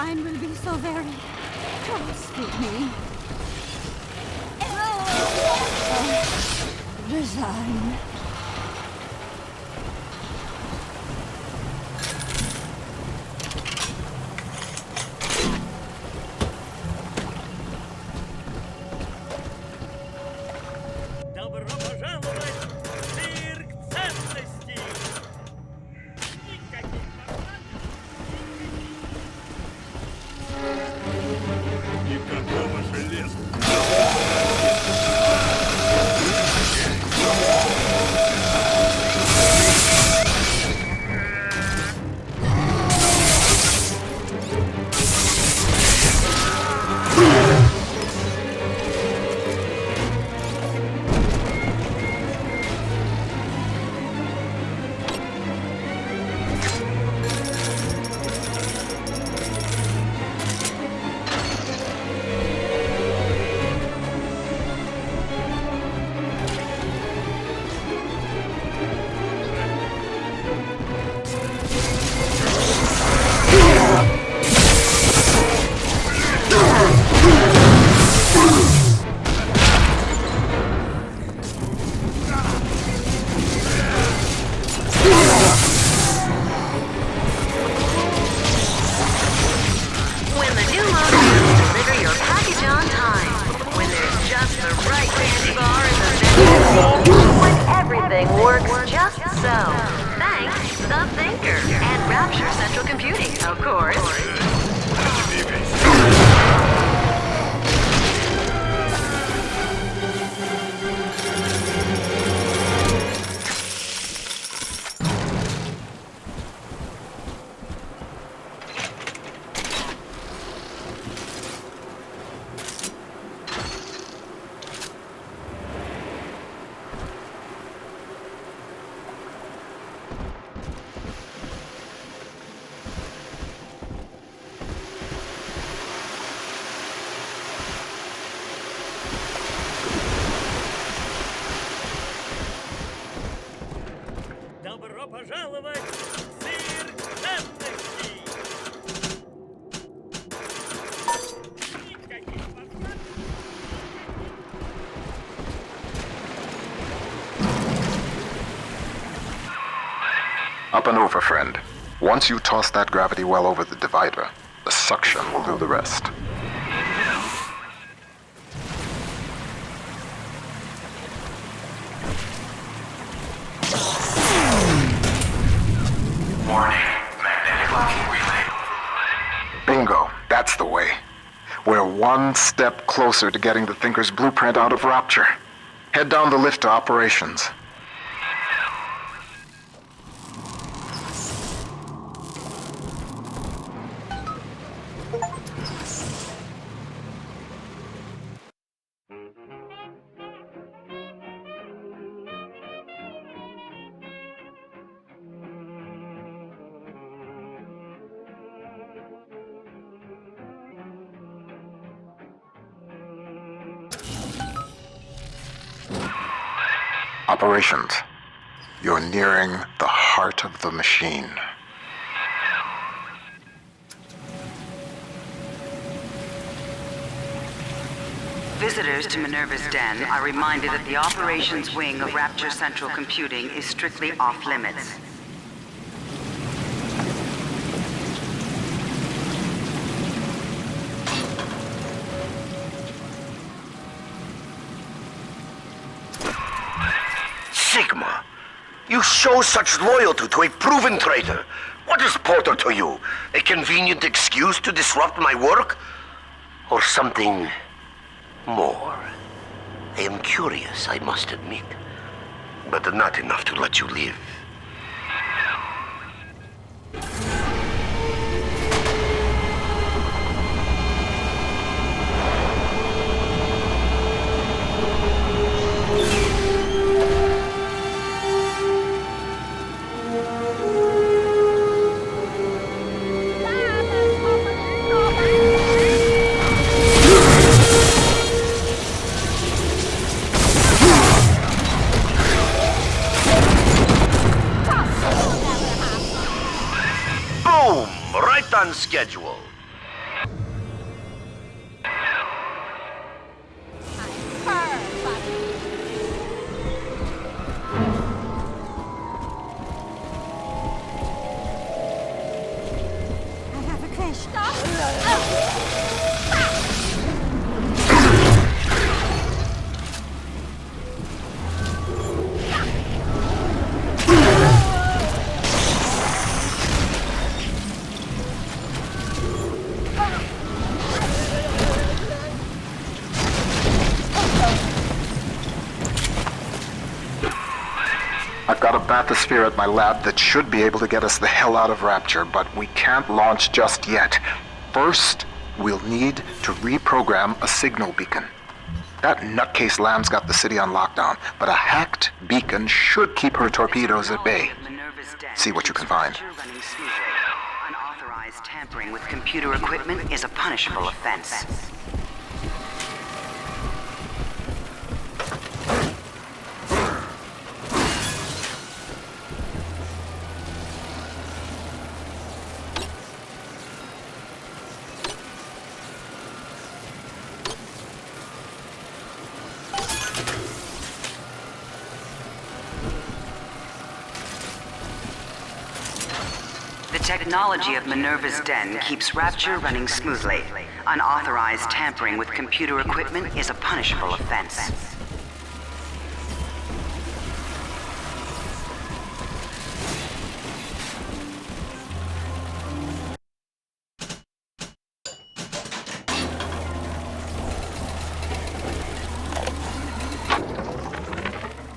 Resign will be so very close with me. Resign. Добро пожаловать в цирк ценностей! Никаких никакого железа. When the new loaders deliver your package on time. When there's just the right candy bar in the vending. When everything works just so. Thanks, the Thinker. And Rapture Central Computing, of course. Добро пожаловать в цирк ценностей! Никаких посадок. Up and over, friend. Once you toss that gravity well over the divider, the suction will do the rest. Warning, magnetic locking relay. Bingo, that's the way. We're one step closer to getting the Thinker's blueprint out of Rapture. Head down the lift to operations. Operations. You're nearing the heart of the machine. Visitors to Minerva's Den are reminded that the operations wing of Rapture Central Computing is strictly off-limits. Sigma, you show such loyalty to a proven traitor. What is Porter to you? A convenient excuse to disrupt my work? Or something more? I am curious, I must admit. But not enough to let you live. On schedule. I've got a bathysphere at my lab that should be able to get us the hell out of Rapture, but we can't launch just yet. First, we'll need to reprogram a signal beacon. That nutcase Lamb's got the city on lockdown, but a hacked beacon should keep her torpedoes at bay. See what you can find. Unauthorized tampering with computer equipment is a punishable offense. The technology of Minerva's Den keeps Rapture running smoothly. Unauthorized tampering with computer equipment is a punishable offense.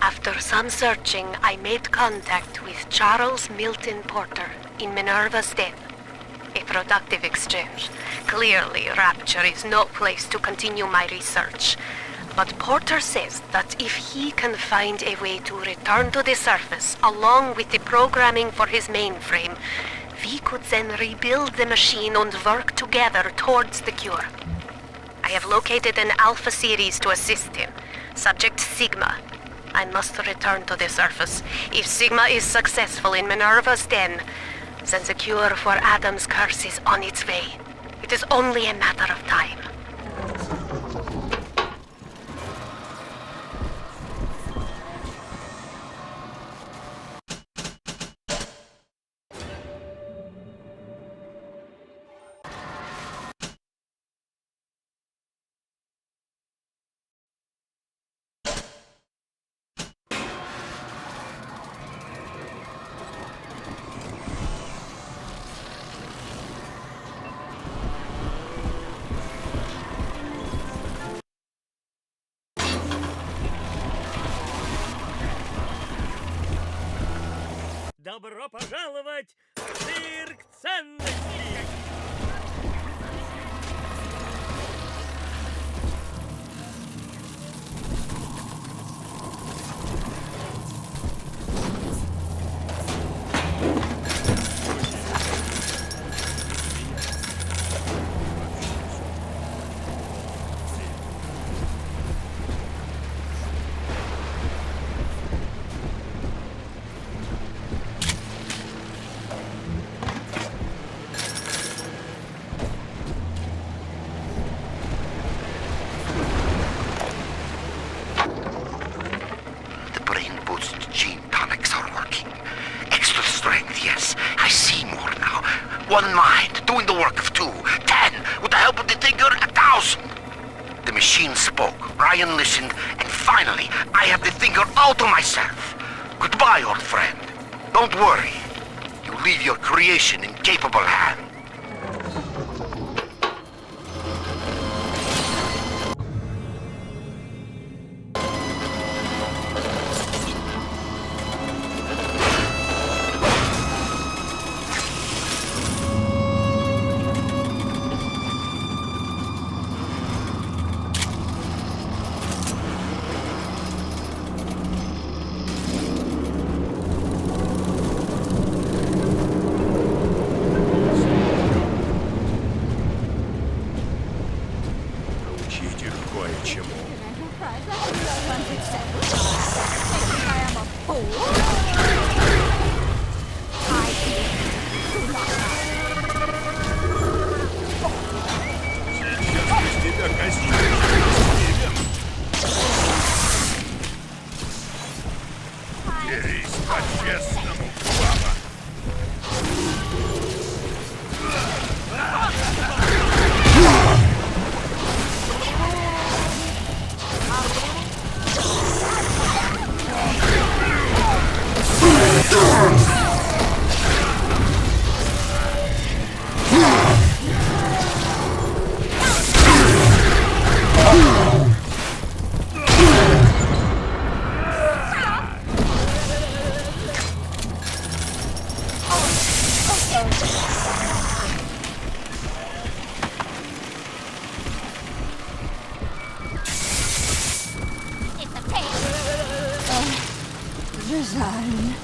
After some searching, I made contact with Charles Milton Porter in Minerva's Den. A productive exchange. Clearly, Rapture is no place to continue my research. But Porter says that if he can find a way to return to the surface along with the programming for his mainframe, we could then rebuild the machine and work together towards the cure. I have located an Alpha series to assist him. Subject Sigma. I must return to the surface. If Sigma is successful in Minerva's Den, then the cure for Adam's curse is on its way. It is only a matter of time. Добро пожаловать в цирк ценностей! One mind, doing the work of 2. 10, with the help of the Thinker, 1,000. The machine spoke, Ryan listened, and finally, I have the Thinker all to myself. Goodbye, old friend. Don't worry. You leave your creation in capable hands. time.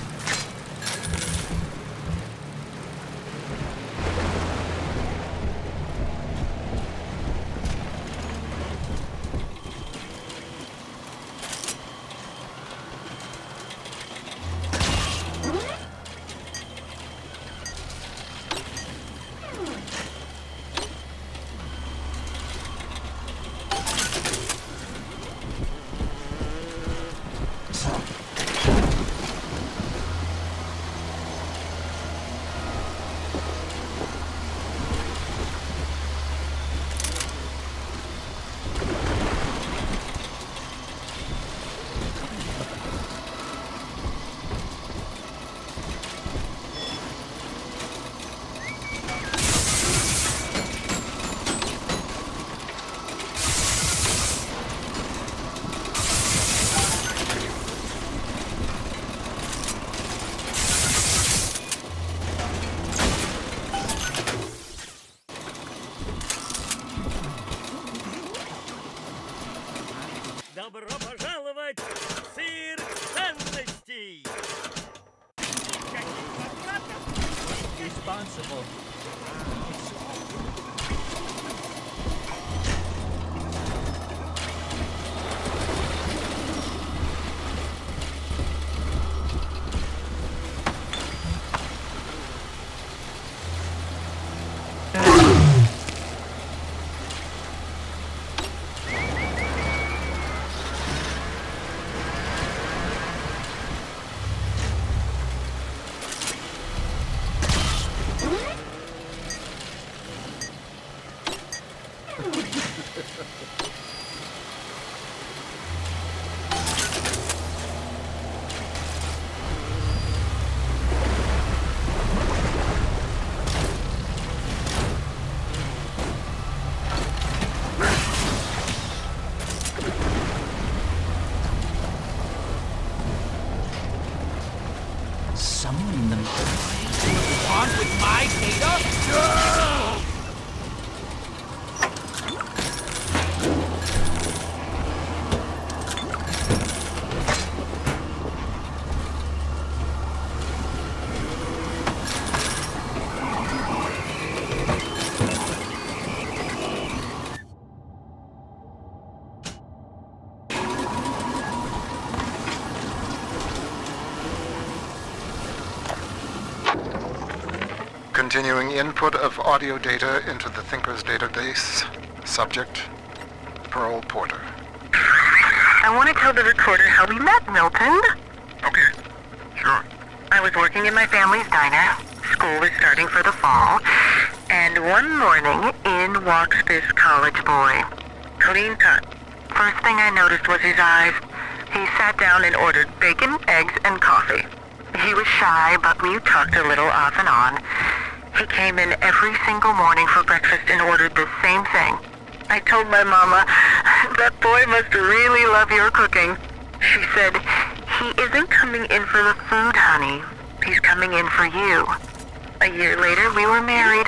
Добро пожаловать в цирк ценностей! Никаких вопросов? Responsible. Someone in the on with my data? Continuing input of audio data into the Thinker's database. Subject, Pearl Porter. I want to tell the recorder how we met, Milton. Okay, sure. I was working in my family's diner. School was starting for the fall. And one morning, in walks this college boy. Clean cut. First thing I noticed was his eyes. He sat down and ordered bacon, eggs, and coffee. He was shy, but we talked a little off and on. He came in every single morning for breakfast and ordered the same thing. I told my mama, that boy must really love your cooking. She said, he isn't coming in for the food, honey. He's coming in for you. A year later, we were married.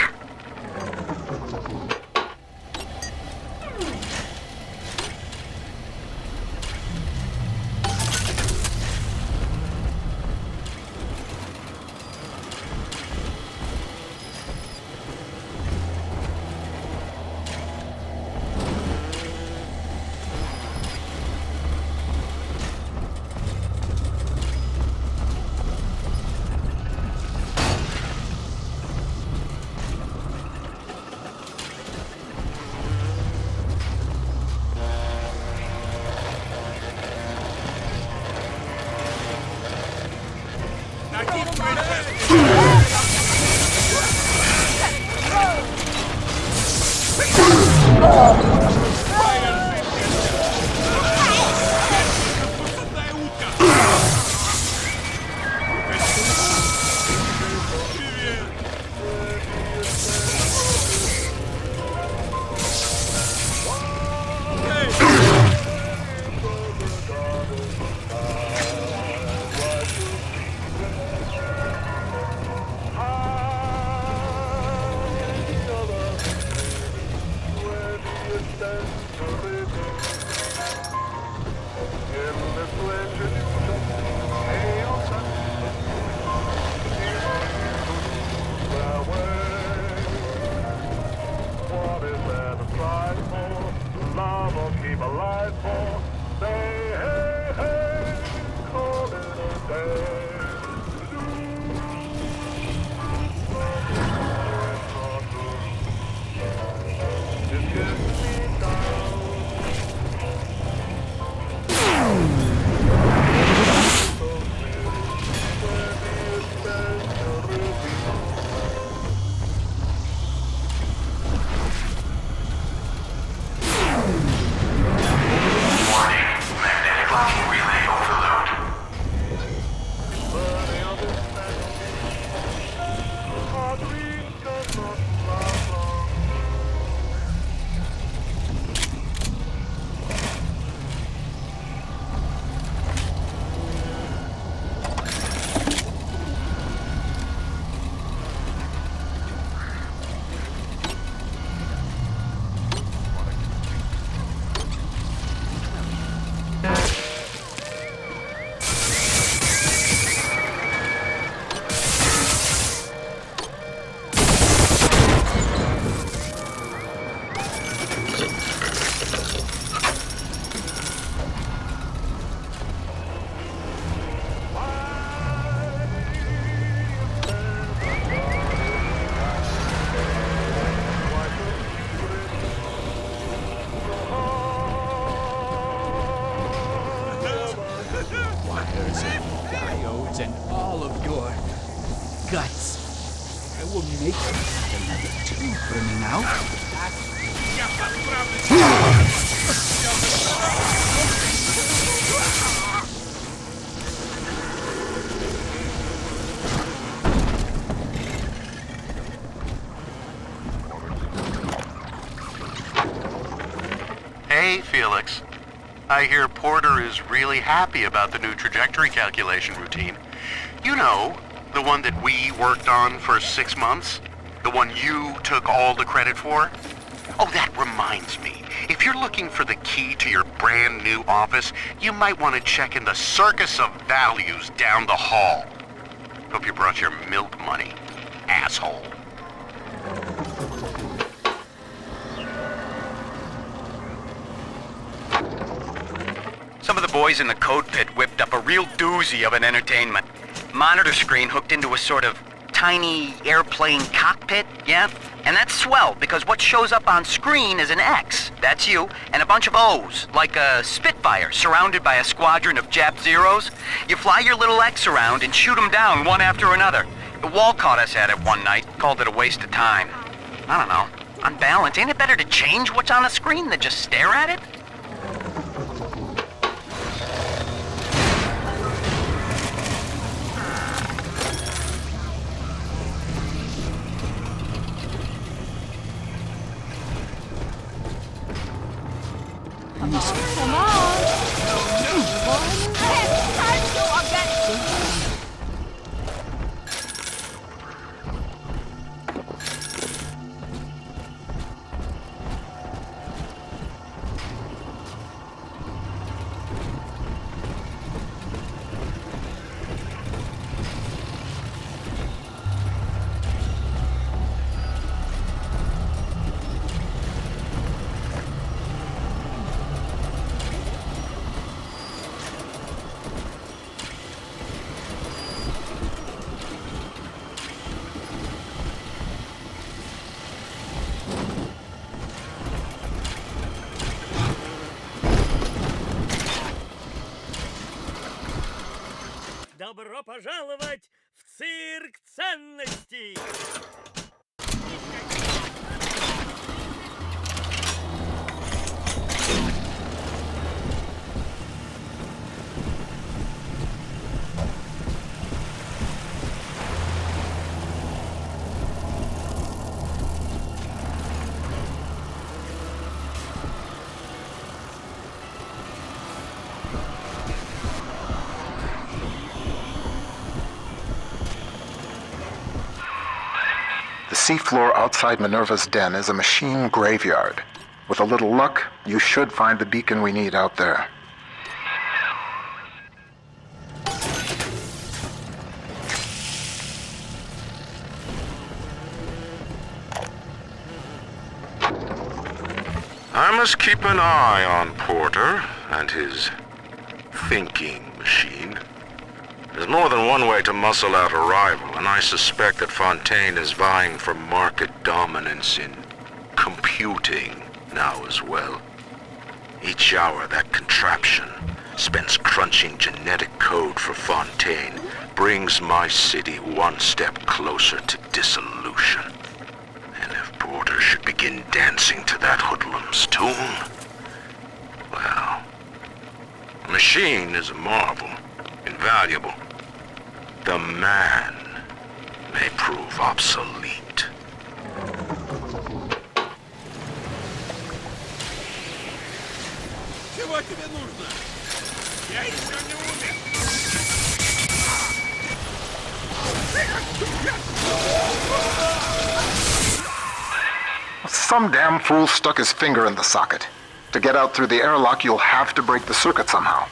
Wires and diodes and all of your guts. I will make you have another tooth burning out. Hey, Felix. I hear Porter is really happy about the new trajectory calculation routine. You know, the one that we worked on for 6 months? The one you took all the credit for? Oh, that reminds me. If you're looking for the key to your brand new office, you might want to check in the Circus of Values down the hall. Hope you brought your milk money, asshole. Some of the boys in the code pit whipped up a real doozy of an entertainment. Monitor screen hooked into a sort of tiny airplane cockpit, yeah? And that's swell, because what shows up on screen is an X, that's you, and a bunch of O's, like a Spitfire surrounded by a squadron of Jap Zeros. You fly your little X around and shoot them down one after another. The wall caught us at it one night, called it a waste of time. I don't know. On balance, ain't it better to change what's on the screen than just stare at it? Come on, come on! Time to go on that. Добро пожаловать в цирк ценностей! The seafloor outside Minerva's den is a machine graveyard. With a little luck, you should find the beacon we need out there. I must keep an eye on Porter and his thinking machine. There's more than one way to muscle out a rival, and I suspect that Fontaine is vying for market dominance in computing now as well. Each hour that contraption spends crunching genetic code for Fontaine brings my city one step closer to dissolution. And if Porter should begin dancing to that hoodlum's tune, well, the machine is a marvel, invaluable. The man may prove obsolete. Чего тебе нужно? Я еще не умер. Some damn fool stuck his finger in the socket. To get out through the airlock, you'll have to break the circuit somehow.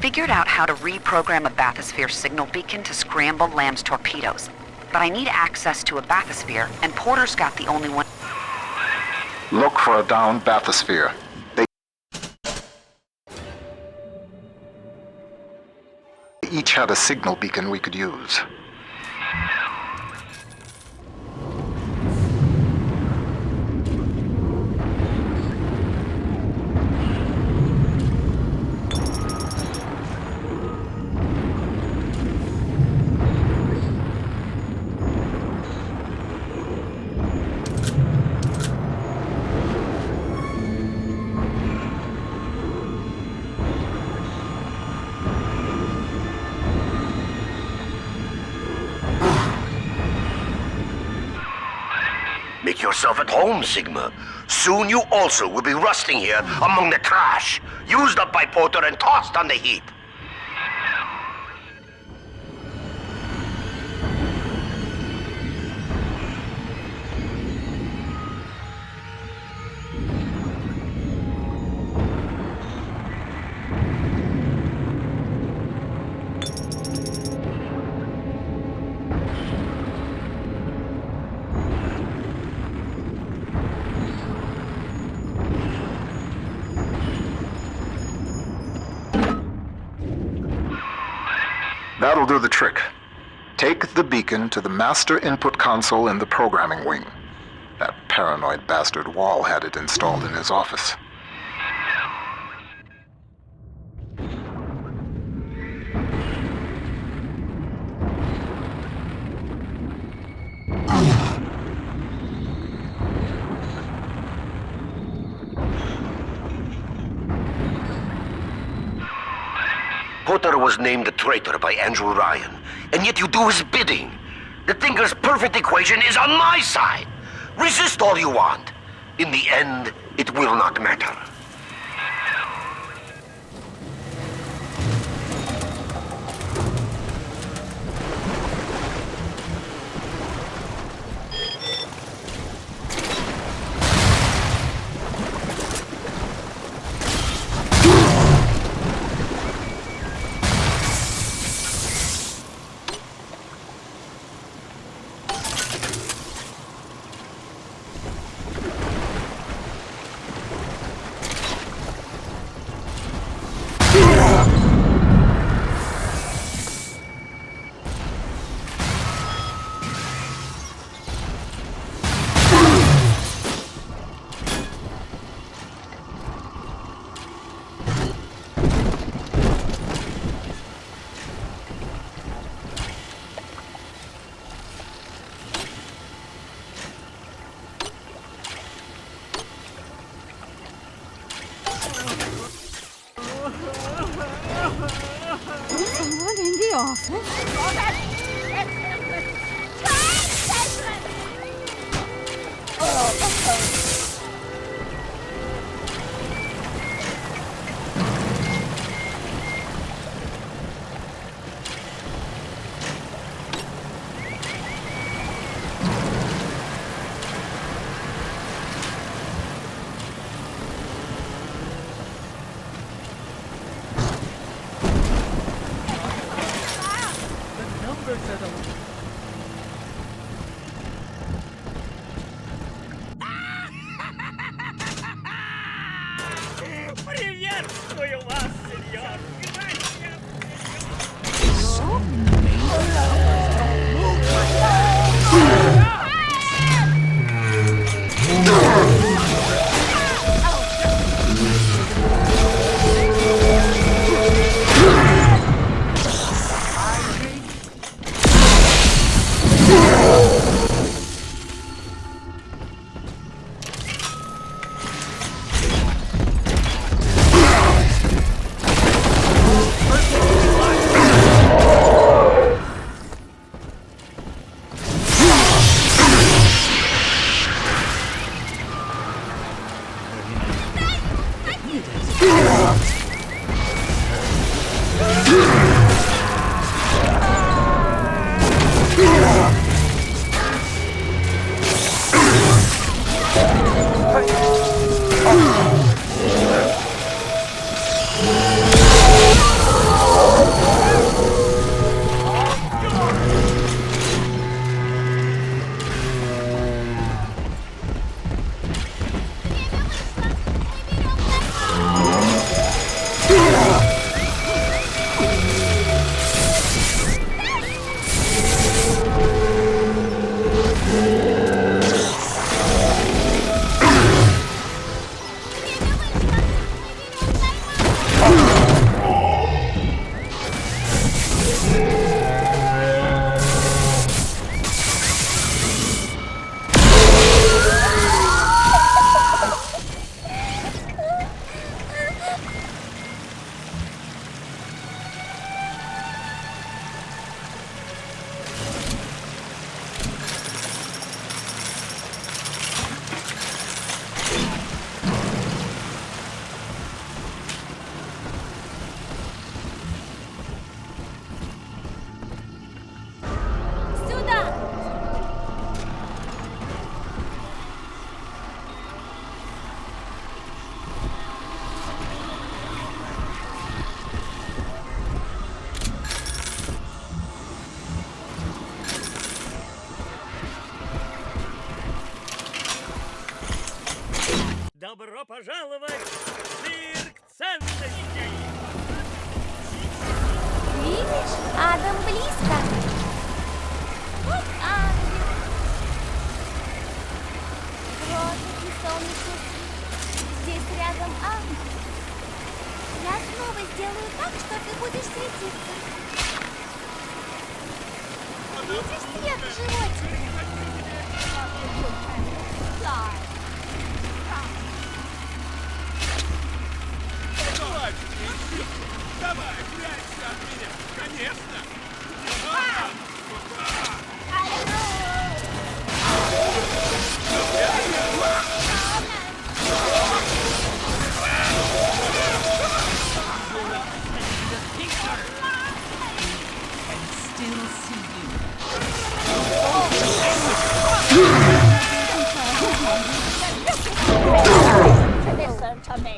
Figured out how to reprogram a bathysphere signal beacon to scramble Lamb's torpedoes. But I need access to a bathysphere, and Porter's got the only one. Look for a downed bathysphere. They each had a signal beacon we could use. Make yourself at home, Sigma. Soon you also will be rusting here among the trash, used up by Porter and tossed on the heap. That'll do the trick. Take the beacon to the master input console in the programming wing. That paranoid bastard Wall had it installed in his office. Porter was named a traitor by Andrew Ryan, and yet you do his bidding. The Thinker's perfect equation is on my side. Resist all you want. In the end, it will not matter. office? Приветствую вас, сеньор! Добро пожаловать в цирк ценностей! Видишь, Адам близко. Вот ангел. Крохотный солнечный свет. Здесь рядом ангел. Я снова сделаю так, что ты будешь светиться. Видишь свет в животике? Давай, прячься от меня! Конечно! Listen to me.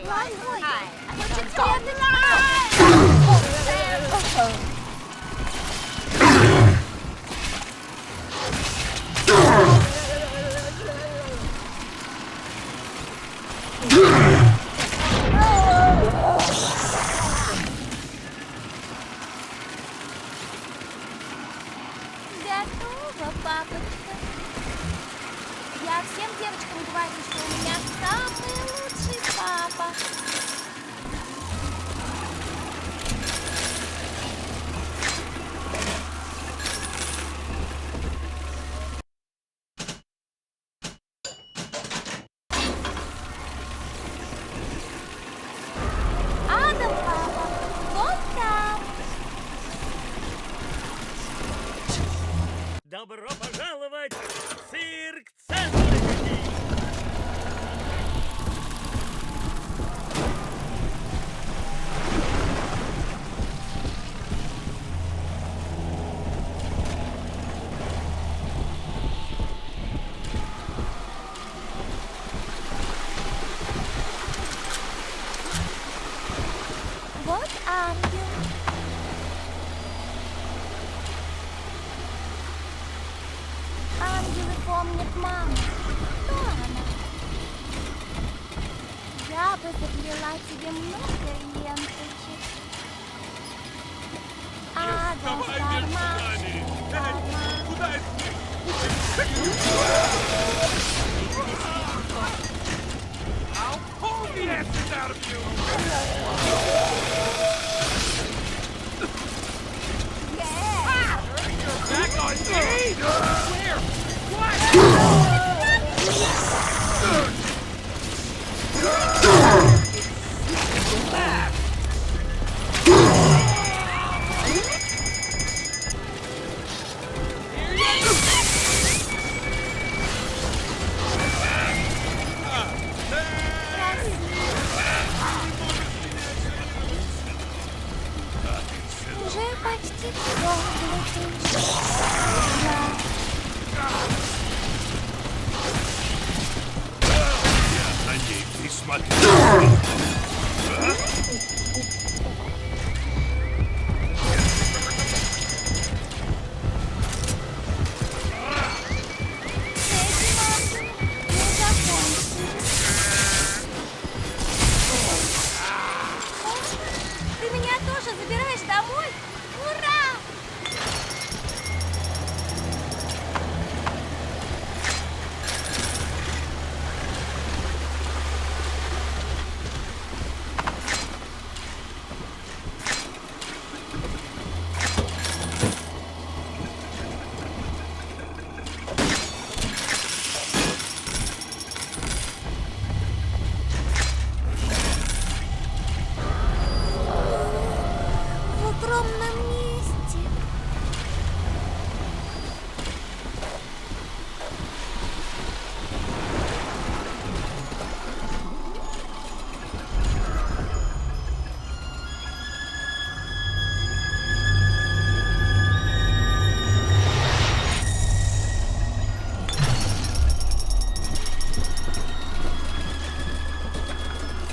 Готово, папочка. Я всем девочкам говорю, что у меня самый лучший папа. Адам, папа, вот там. Добро пожаловать в цирк ценностей! Вот ангел. Ангелы помнят маму. Кто она? Я бы заплела тебе много ленточек. Ага, Куда это? I'll pull the asses out of you! Yeah! Back on me! Where? Уже почти все глупишь. На ней присмотрел. Ты меня тоже забираешь домой? Ура! В укромном месте.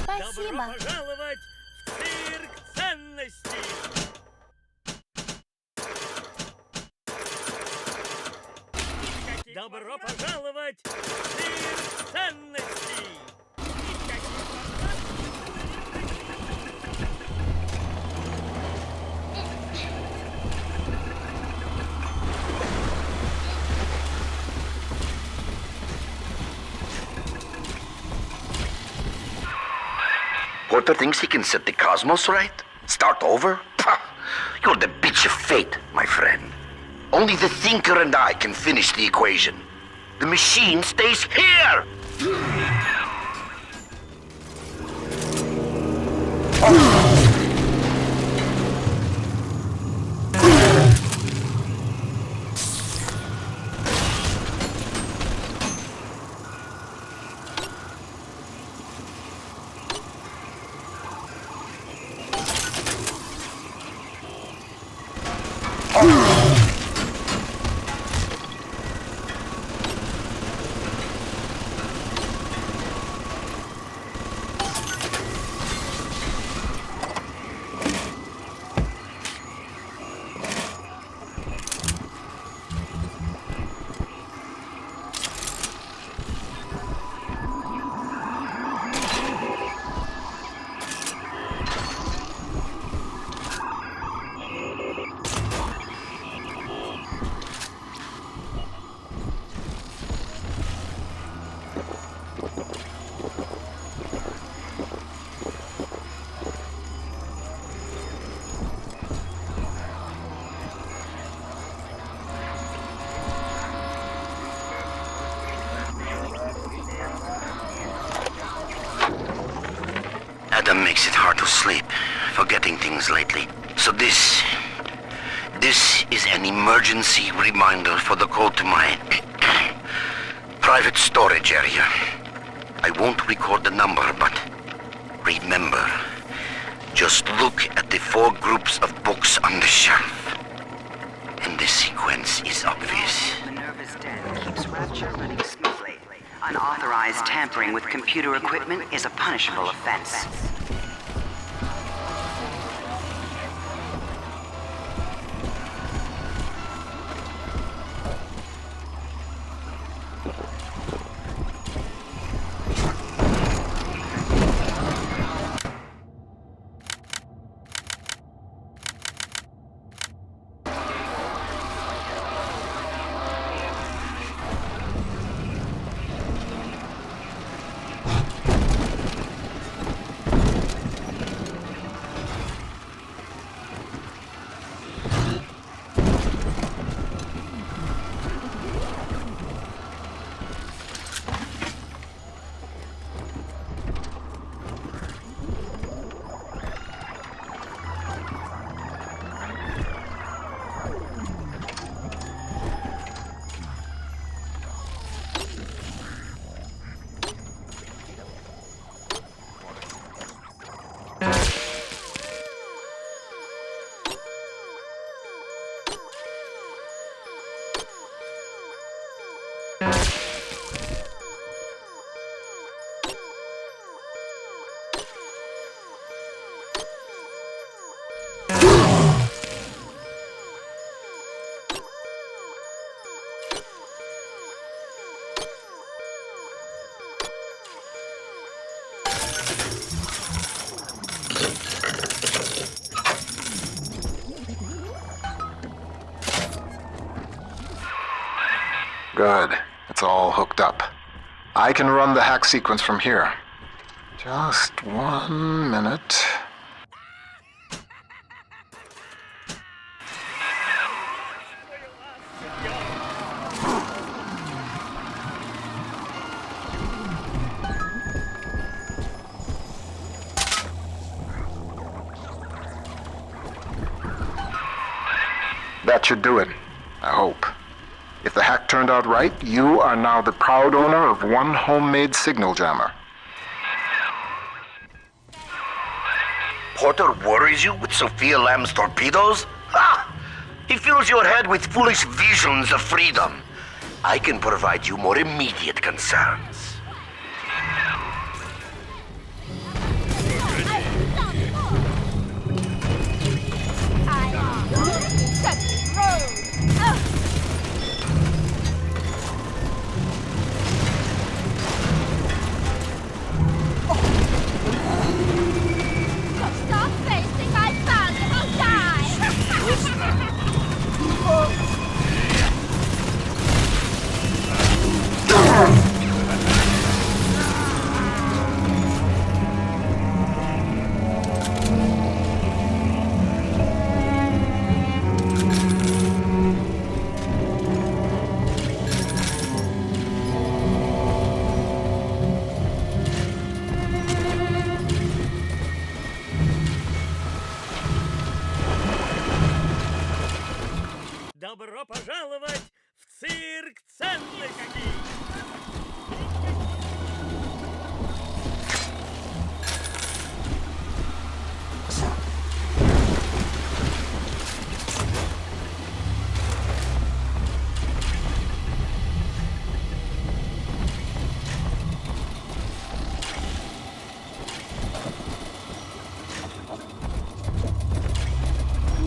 Спасибо. Добро пожаловать в цирк ценностей! Добро пожаловать в цирк ценностей! Porter thinks he can set the cosmos right? Start over? Pah! You're the bitch of fate, my friend. Only the Thinker and I can finish the equation. The machine stays here! Adam makes it hard to sleep, forgetting things lately. So This is an emergency reminder for the code to my private storage area. I won't record the number, but remember, just look at the 4 groups of books on the shelf. And the sequence is obvious. Minerva's Den keeps Rapture running smoothly. Unauthorized tampering with computer equipment is a punishable offense. Good. It's all hooked up. I can run the hack sequence from here. Just 1 minute. That should do it, I hope. If the hack turned out right, you are now the proud owner of 1 homemade signal jammer. Porter worries you with Sophia Lamb's torpedoes? Ha! He fills your head with foolish visions of freedom. I can provide you more immediate concerns. Добро пожаловать в цирк ценностей!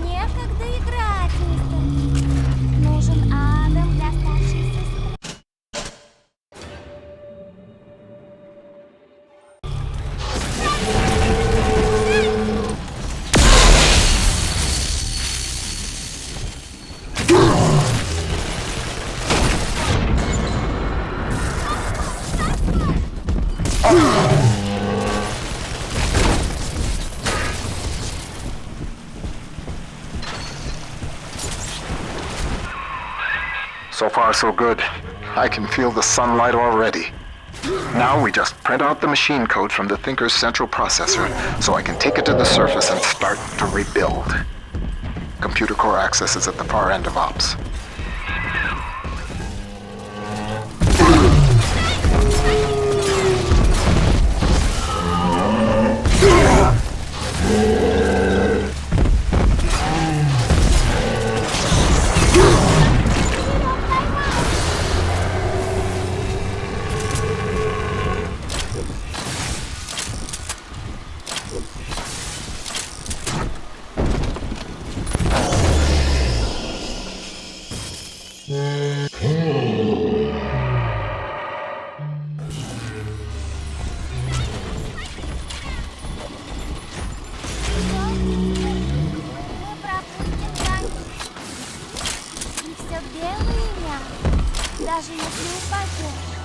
Некогда играть, мистер. Нужен Адам для старшей сестры. So far, so good. I can feel the sunlight already. Now we just print out the machine code from the Thinker's central processor so I can take it to the surface and start to rebuild. Computer core access is at the far end of ops. Даже если упадешь.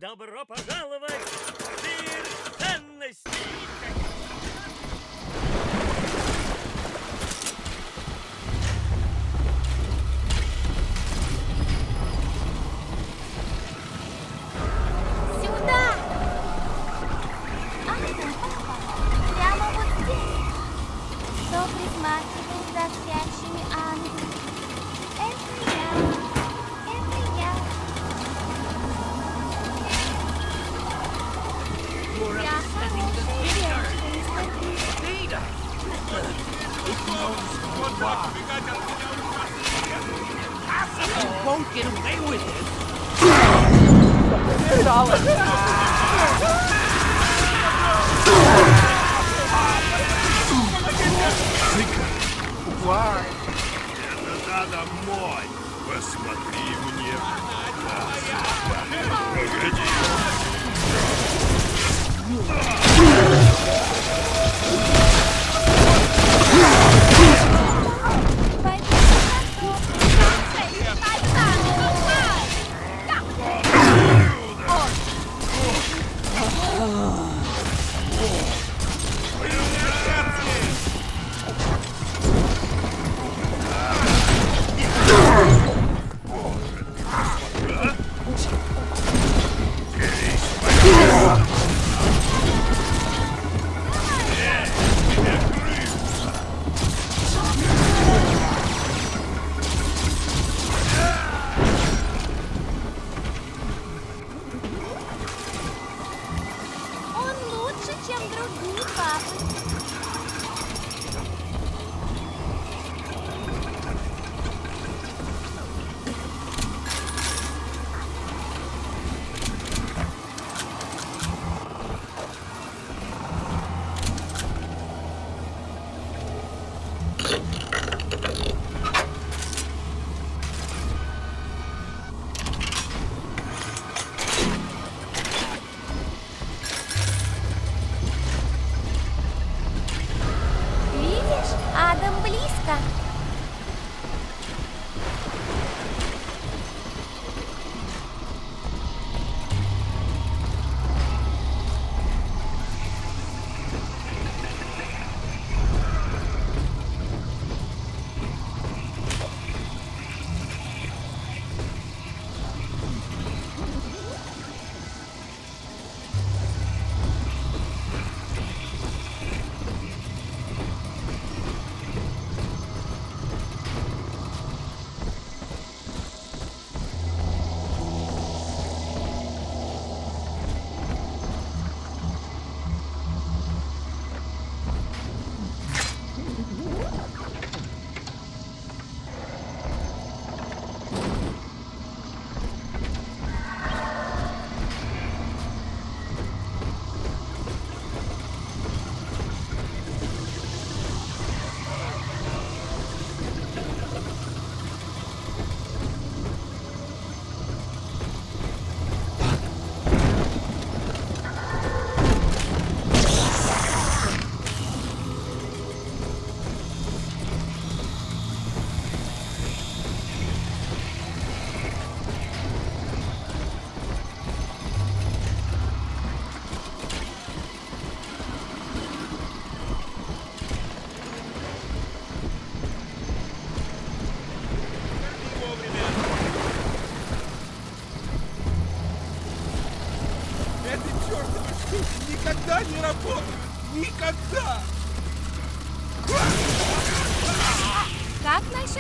Добро пожаловать в мир ценностей! Сюда! Ага, прямо вот здесь. Кто присматривает за спящими ангелами? Это я. You won't get away with it. Вай! Это надо мой! Посмотри мне в глаза! Погоди!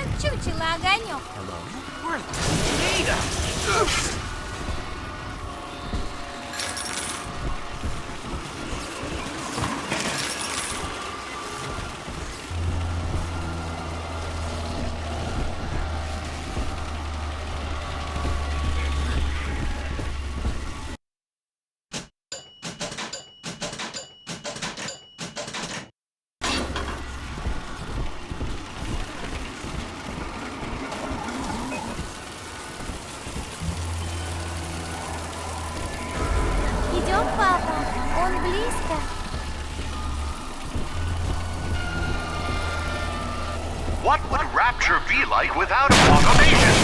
как чучело огонек. Идем, папа, он близко. What would Rapture be like without automation?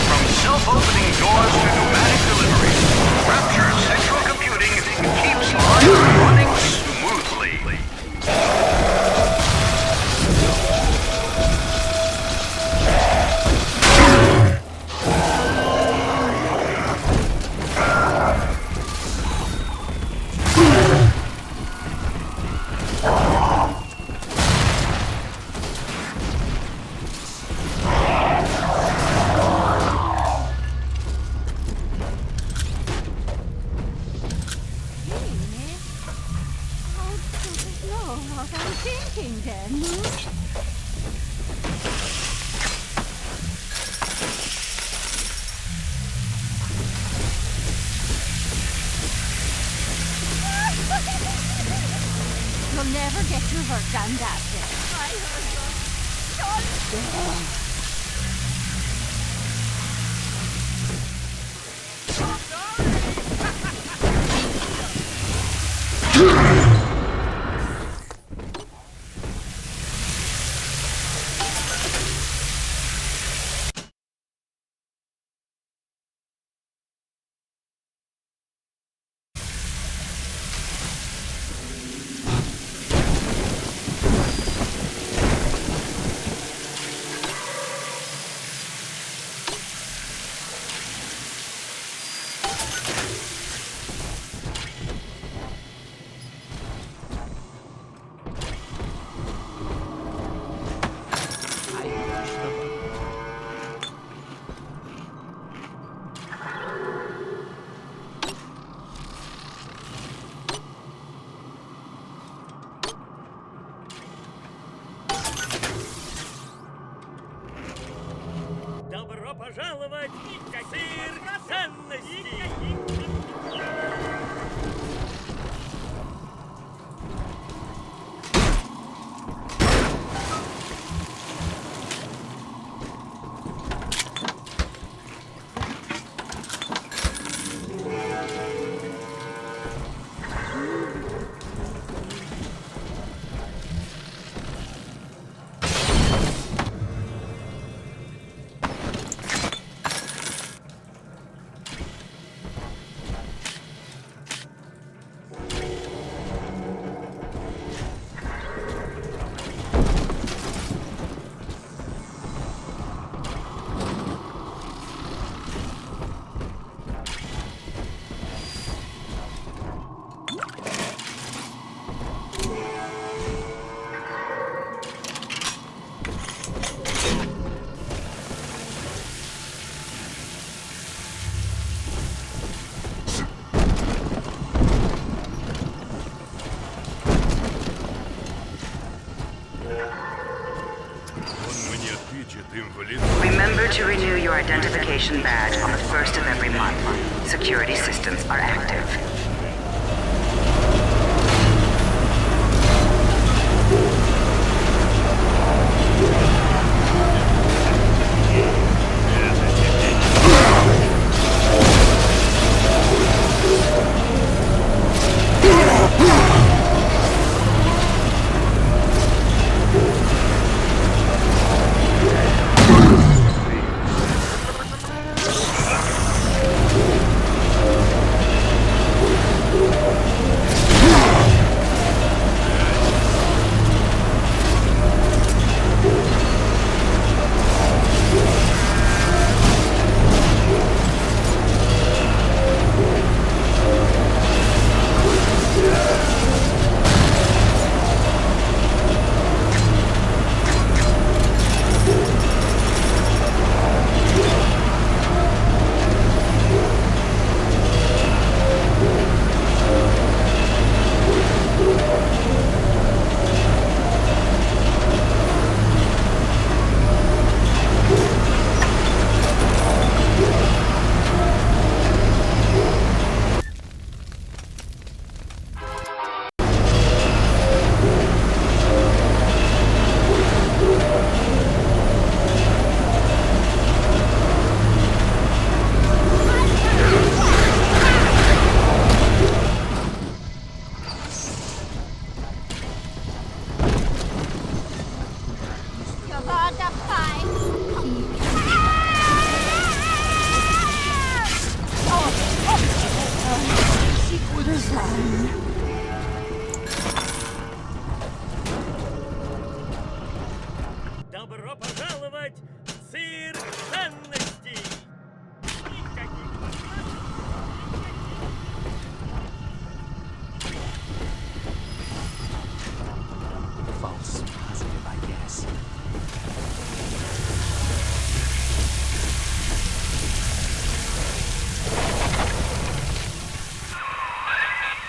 From self-opening doors to pneumatic delivery, Rapture Central Computing keeps life running smoothly. What I'm thinking then. You'll never get your work done that way. I Добро пожаловать в цирк ценностей! Remember to renew your identification badge on the first of every month. Security systems are active. пожаловать в цирк ценностей! False positive, I guess.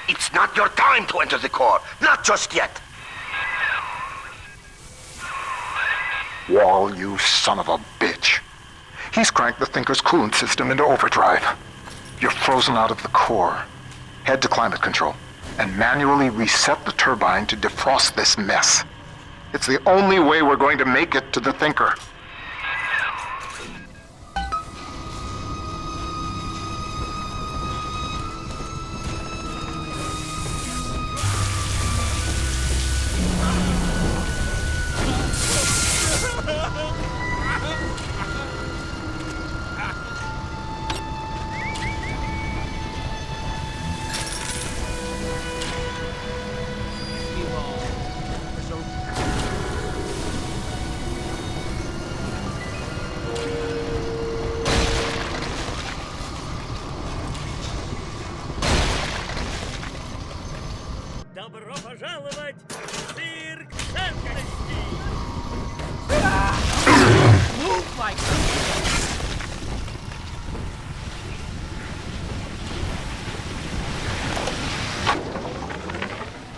It's not your time to enter the core. Not just yet. Wall, you son of a bitch. He's cranked the Thinker's coolant system into overdrive. You're frozen out of the core. Head to climate control and manually reset the turbine to defrost this mess. It's the only way we're going to make it to the Thinker. Добро пожаловать в цирк ценностей! Move like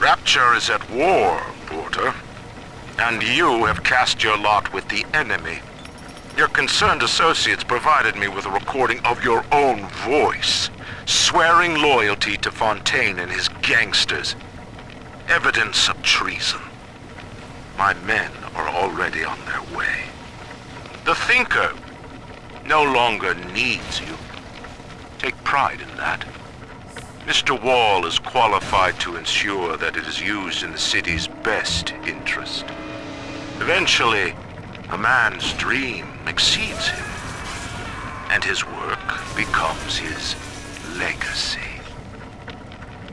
Rapture is at war, Porter. And you have cast your lot with the enemy. Your concerned associates provided me with a recording of your own voice, swearing loyalty to Fontaine and his gangsters. Evidence of treason. My men are already on their way. The Thinker no longer needs you. Take pride in that. Mr. Wall is qualified to ensure that it is used in the city's best interest. Eventually, a man's dream exceeds him, and his work becomes his legacy.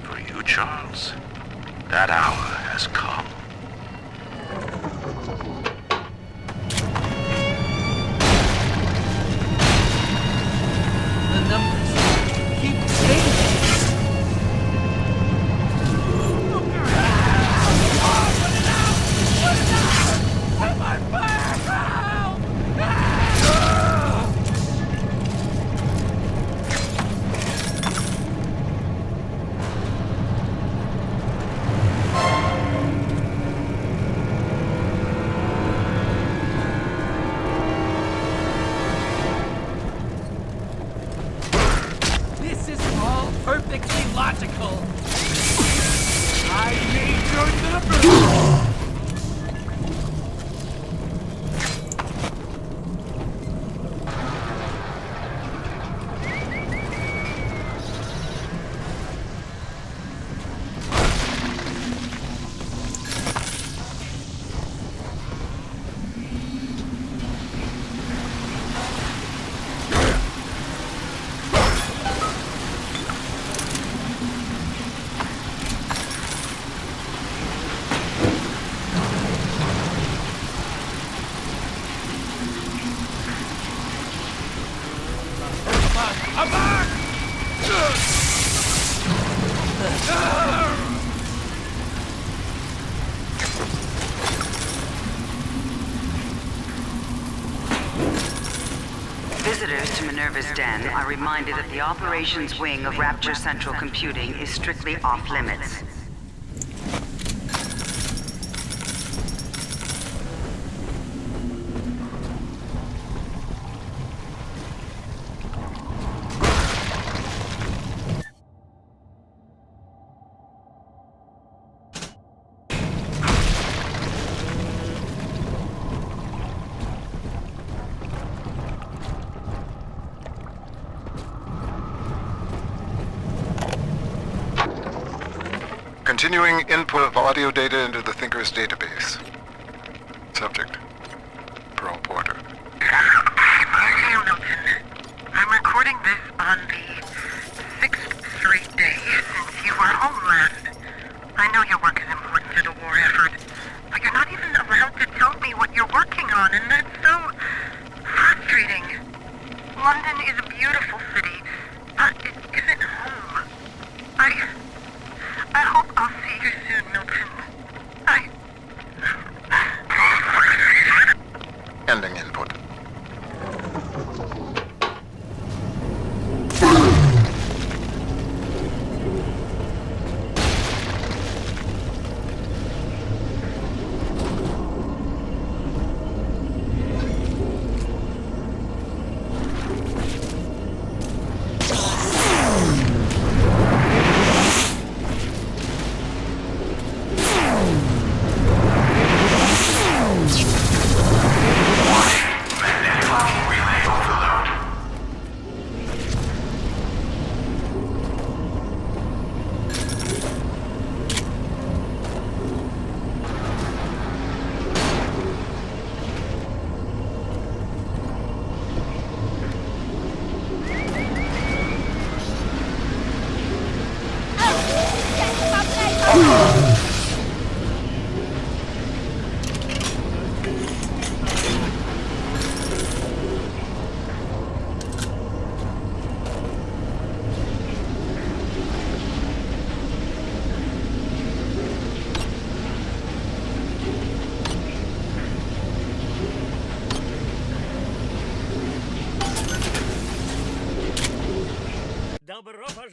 For you, Charles, that hour has come. the numbers keep changing. This is all perfectly logical. I need your numbers. I'm back! Visitors to Minerva's Den are reminded that the operations wing of Rapture Central Computing is strictly off-limits. Continuing input of audio data into the Thinker's database. Subject: Pearl Porter. Hi, Milton. I'm recording this on the 6th straight day since you were home last. I know your work is important to the war effort, but you're not even allowed to tell me what you're working on, and that's so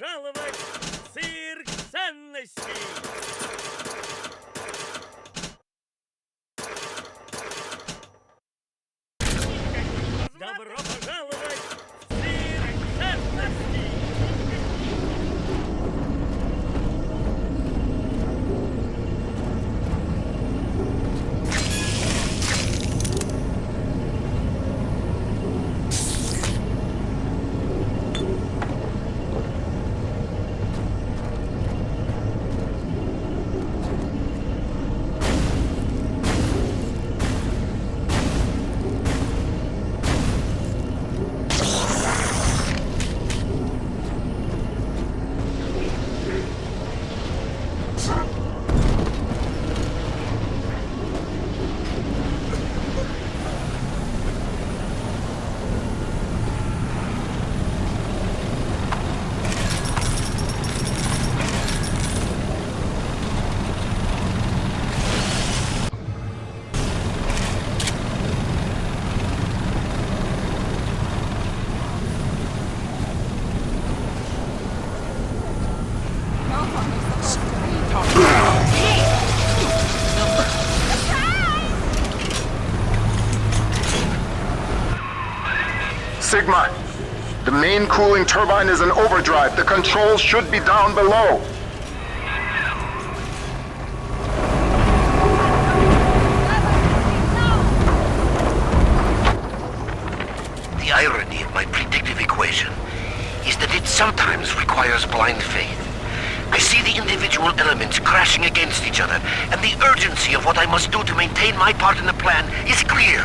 пожаловать в цирк ценностей! Добро пожаловать в цирк ценностей! Sigma, the main cooling turbine is in overdrive. The controls should be down below. The irony of my predictive equation is that it sometimes requires blind faith. I see the individual elements crashing against each other, and the urgency of what I must do to maintain my part in the plan is clear.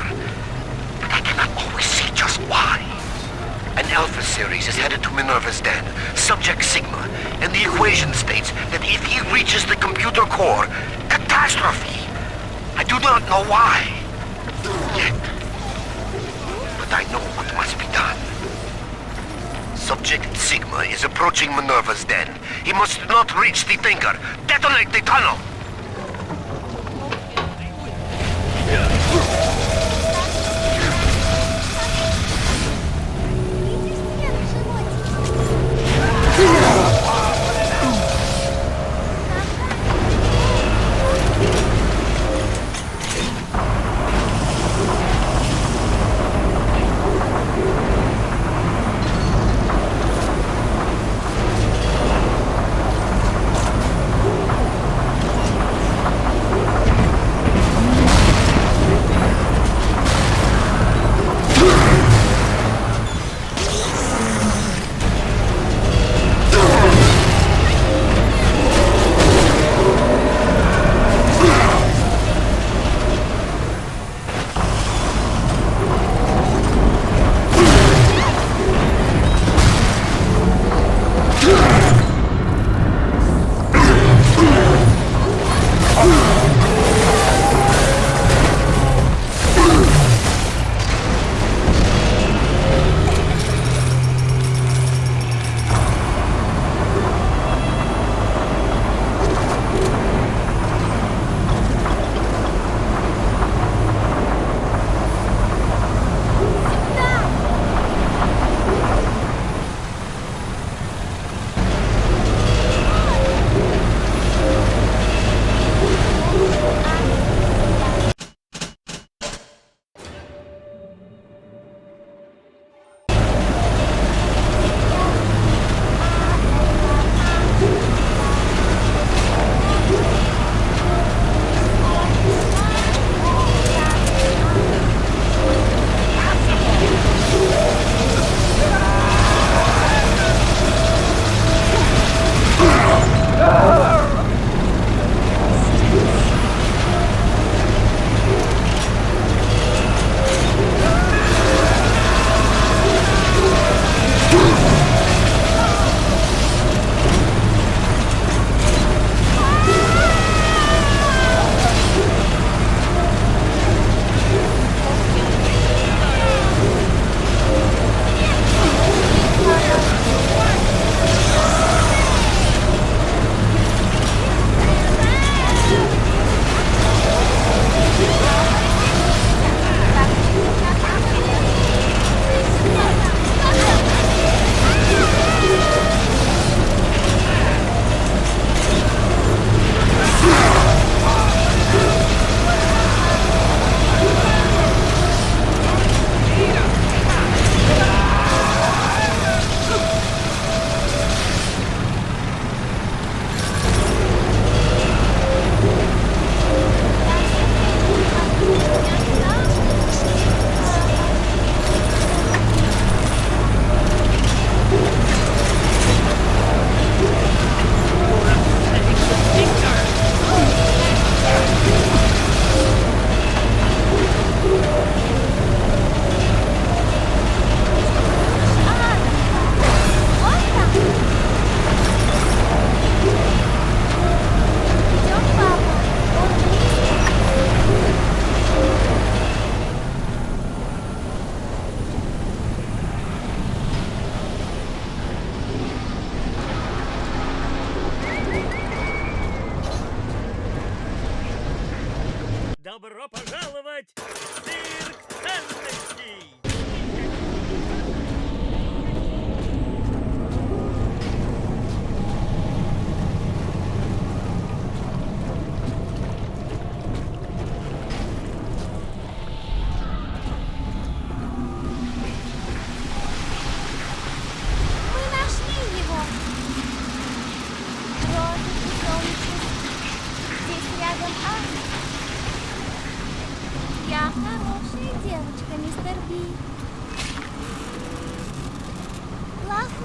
But I cannot always see just why. An Alpha series is headed to Minerva's den, subject Sigma, and the equation states that if he reaches the computer core, catastrophe. I do not know why. Yet. But I know what must be done. Subject Sigma is approaching Minerva's den. He must not reach the Thinker. Detonate the tunnel!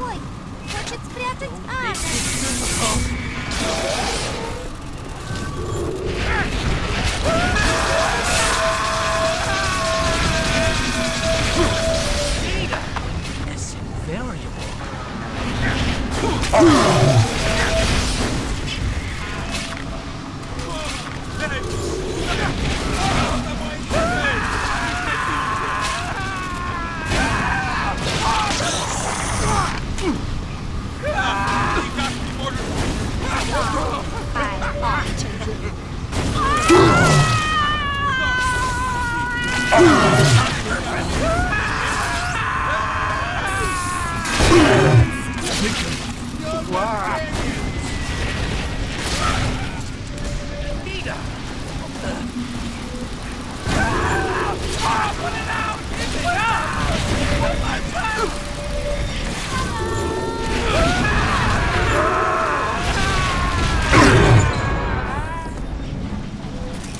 Ой, хочет спрятать Ада. It's invariable.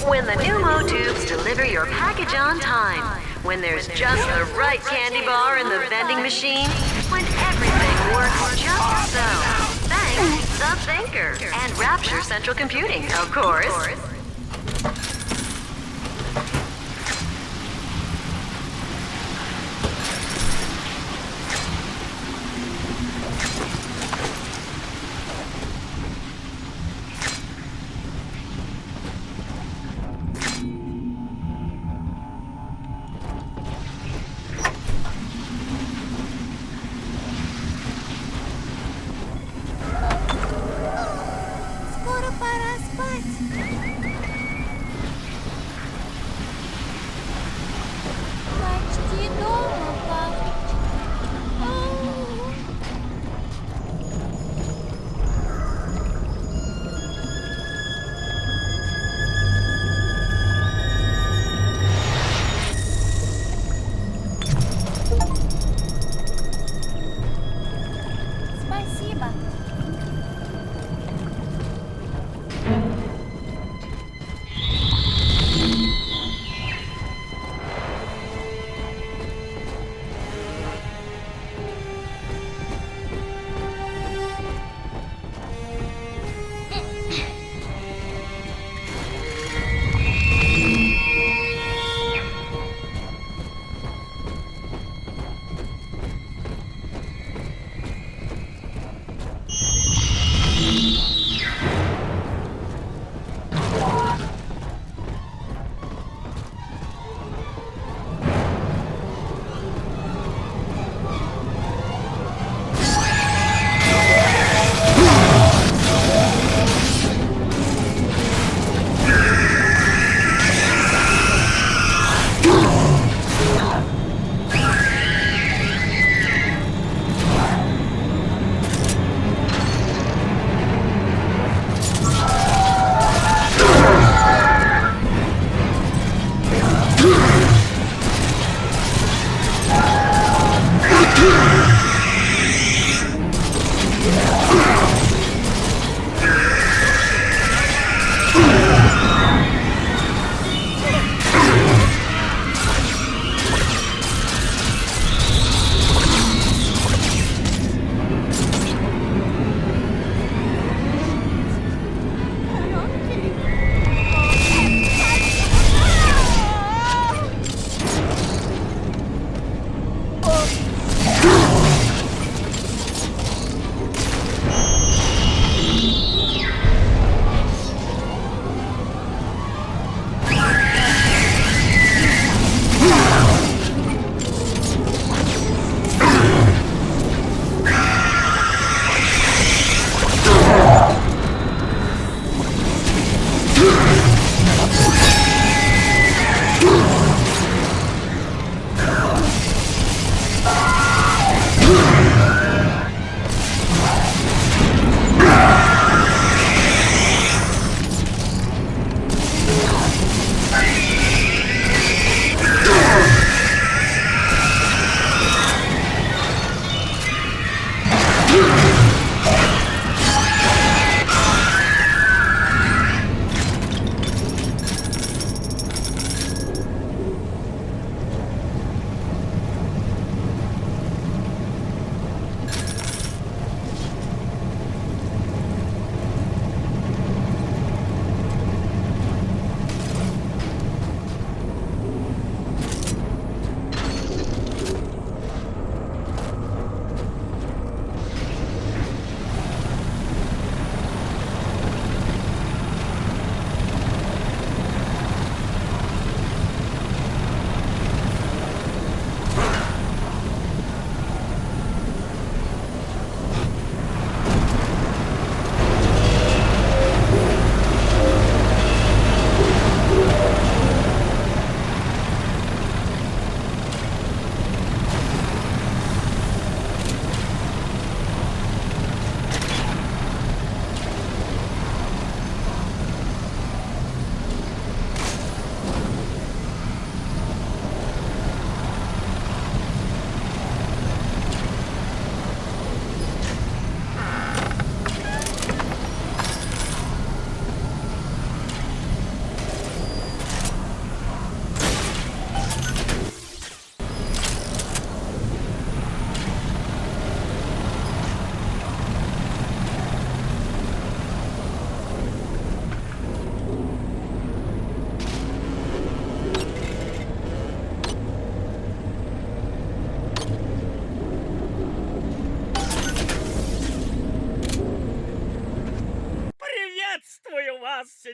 When the pneumo tubes deliver your package on time, when there's just the right candy bar in the vending machine, when everything works just so. Thanks, the Thinker, and Rapture Central Computing, of course. Скоро пора спать.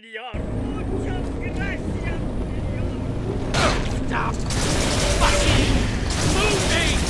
señor. Muchas gracias, señor. Stop fucking moving!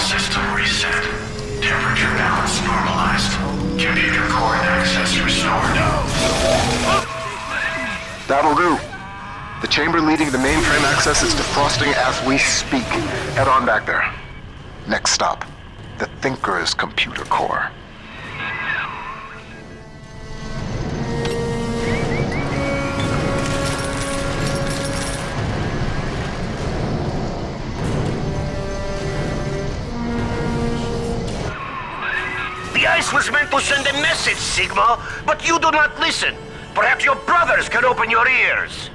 System reset. Temperature balance normalized. Computer core access restored. That'll do. The chamber leading the mainframe access is defrosting as we speak. Head on back there. Next stop, the Thinker's computer core. The ice was meant to send a message, Sigma, but you do not listen. Perhaps your brothers can open your ears.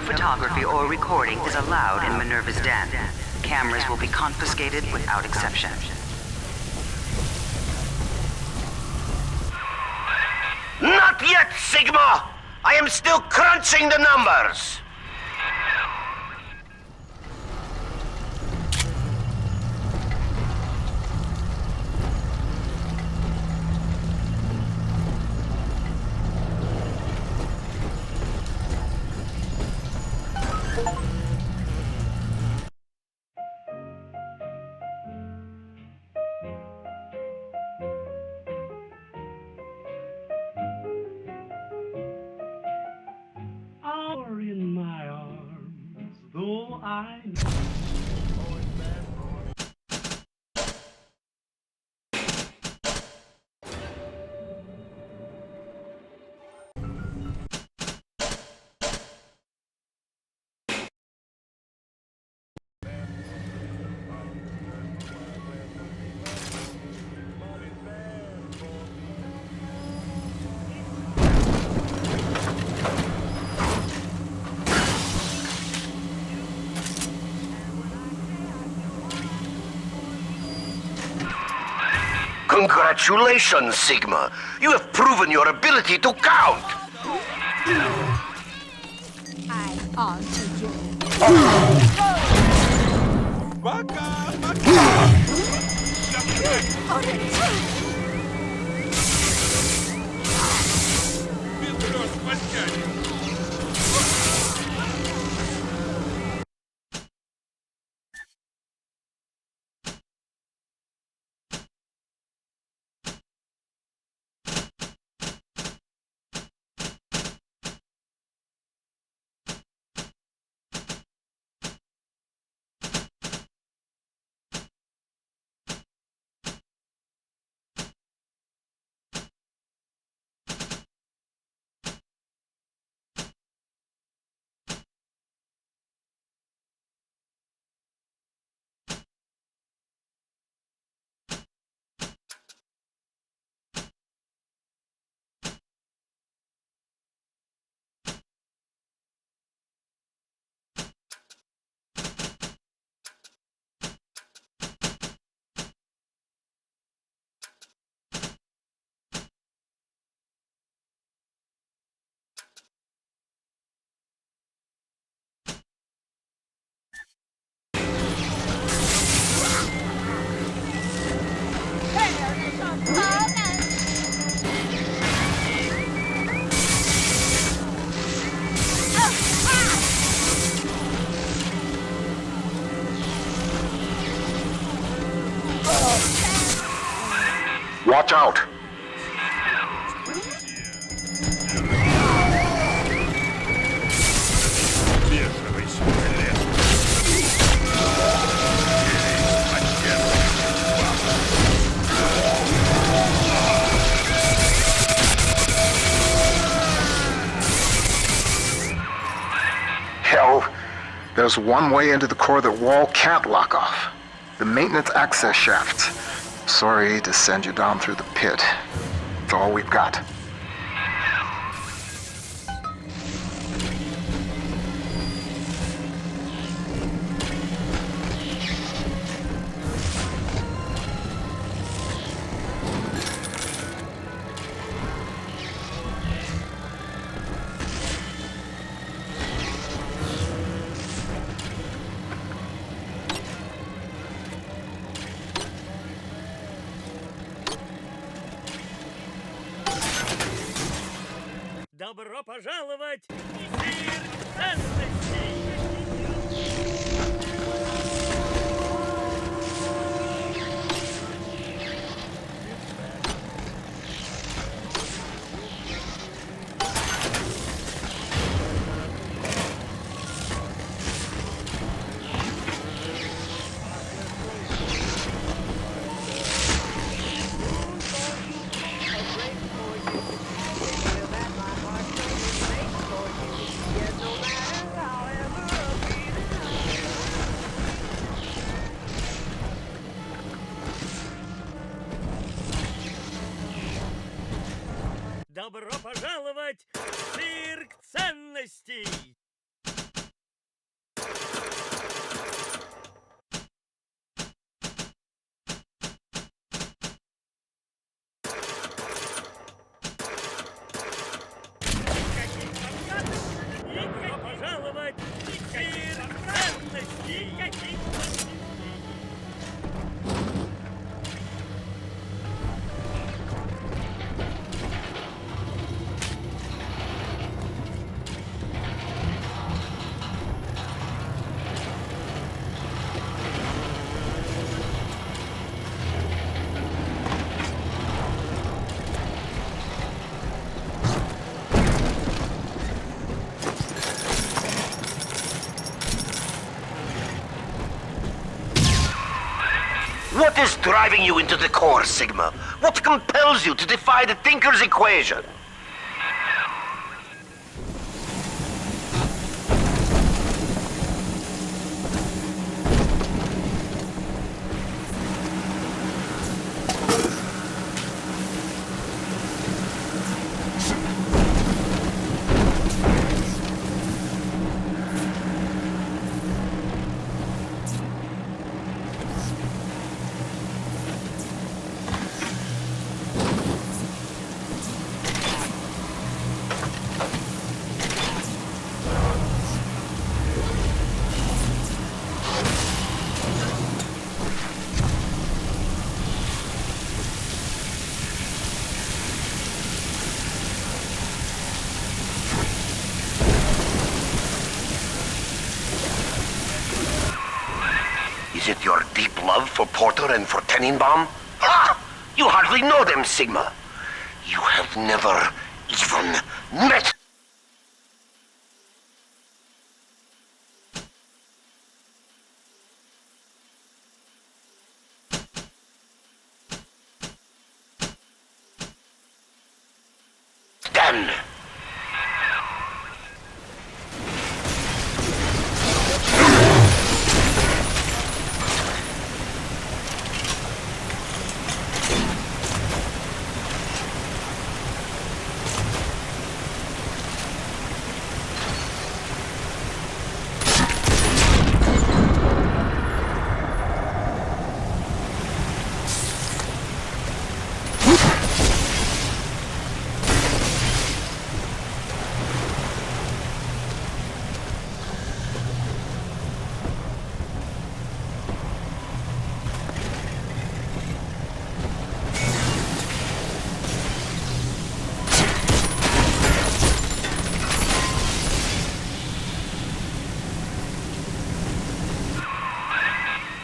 photography or recording is allowed in Minerva's Den. Cameras will be confiscated without exception. Not yet, Sigma! I am still crunching the numbers! Hour in my arms, though I Congratulations, Sigma! You have proven your ability to count! I'm on to you. Watch out! Hell, there's one way into the core that Wall can't lock off. The maintenance access shafts. Sorry to send you down through the pit. It's all we've got. Добро пожаловать в мир ценностей! Добро пожаловать в цирк ценностей! What is driving you into the core, Sigma? What compels you to defy the Thinker's equation? Is it your deep love for Porter and for Tenenbaum? Ah! You hardly know them, Sigma. You have never even met. Dan.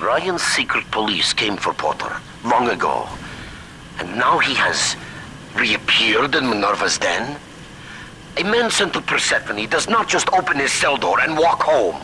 Ryan's secret police came for Porter long ago. And now he has reappeared in Minerva's den? A man sent to Persephone does not just open his cell door and walk home.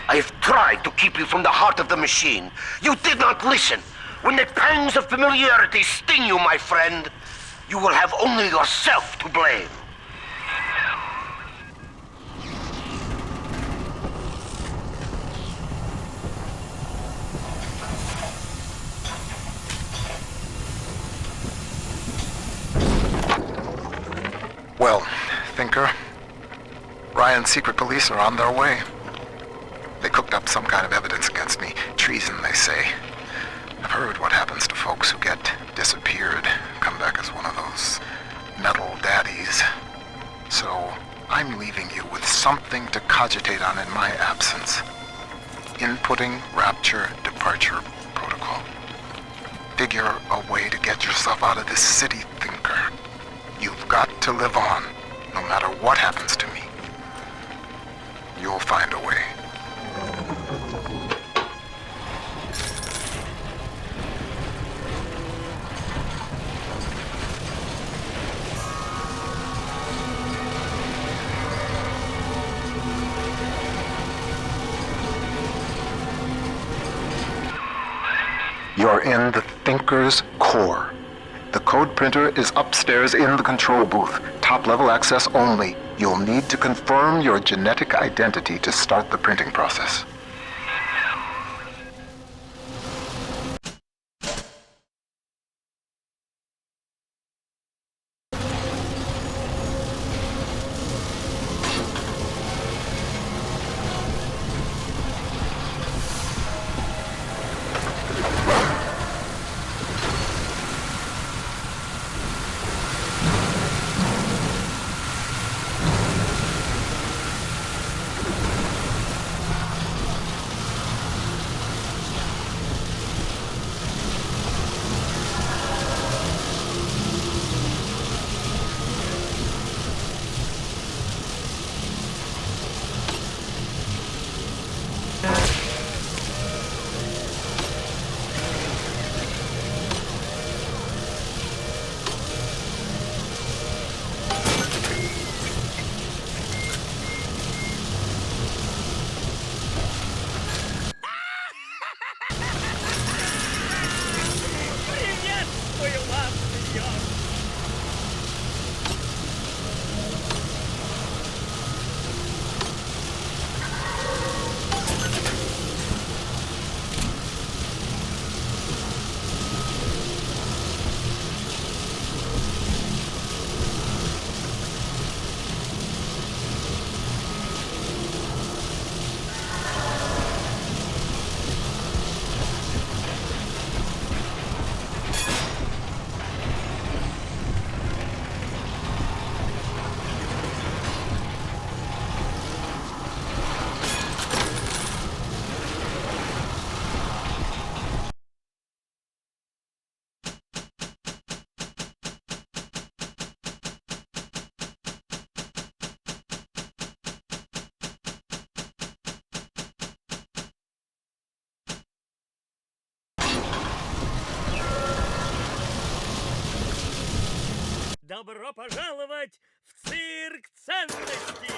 I've tried to keep you from the heart of the machine. You did not listen. When the pangs of familiarity sting you, my friend, you will have only yourself to blame. Well, Thinker, Ryan's secret police are on their way. They cooked up some kind of evidence against me. Treason, they say. I've heard what happens to folks who get disappeared, come back as one of those metal daddies. So I'm leaving you with something to cogitate on in my absence. Inputting Rapture departure protocol. protocol. Figure a way to get yourself out of this city, Thinker. You've got to live on, no matter what happens to me. You'll find a way. You're in the Thinker's core. The code printer is upstairs in the control booth. Top-level access only. You'll need to confirm your genetic identity to start the printing process. Добро пожаловать в цирк ценностей!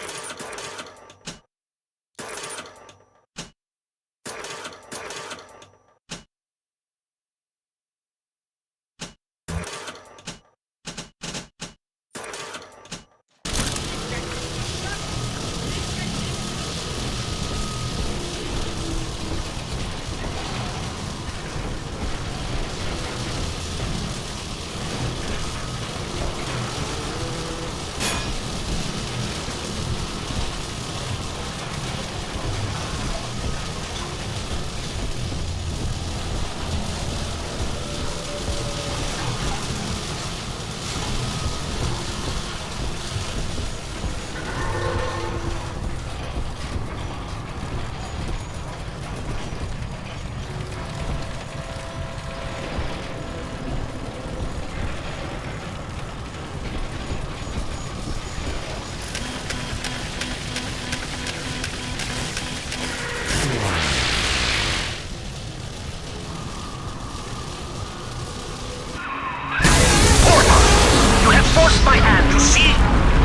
Force my hand, you see?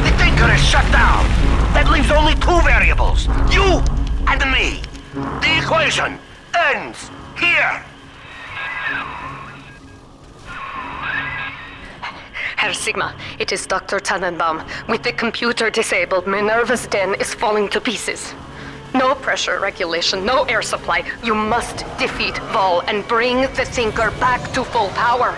The Thinker is shut down. That leaves only two variables. You and me. The equation ends here. Herr Sigma, it is Dr. Tannenbaum. With the computer disabled, Minerva's den is falling to pieces. No pressure regulation, no air supply. You must defeat Vol and bring the Thinker back to full power.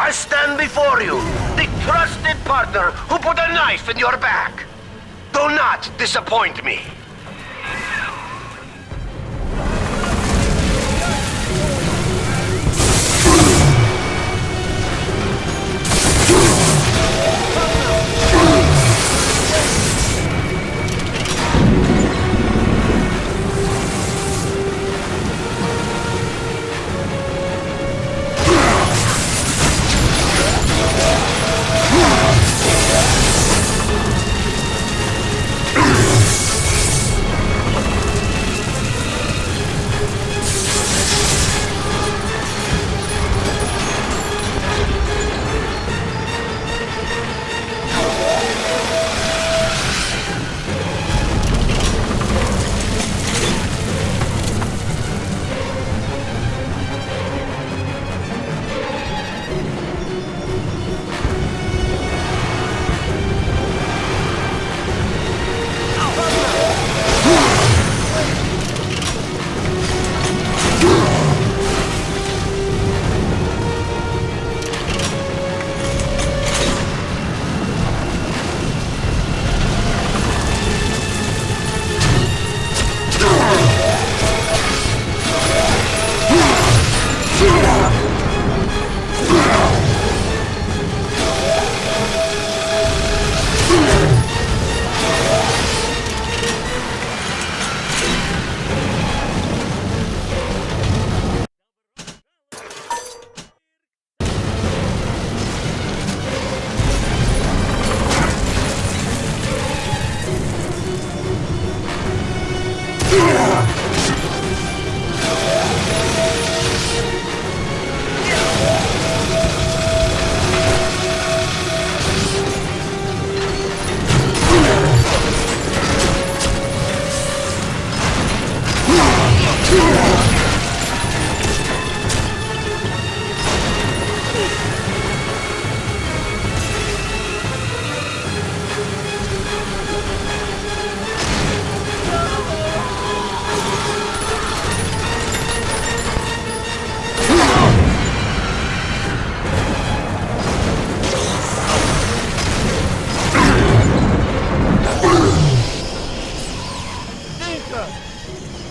I stand before you, the trusted partner who put a knife in your back. Do not disappoint me.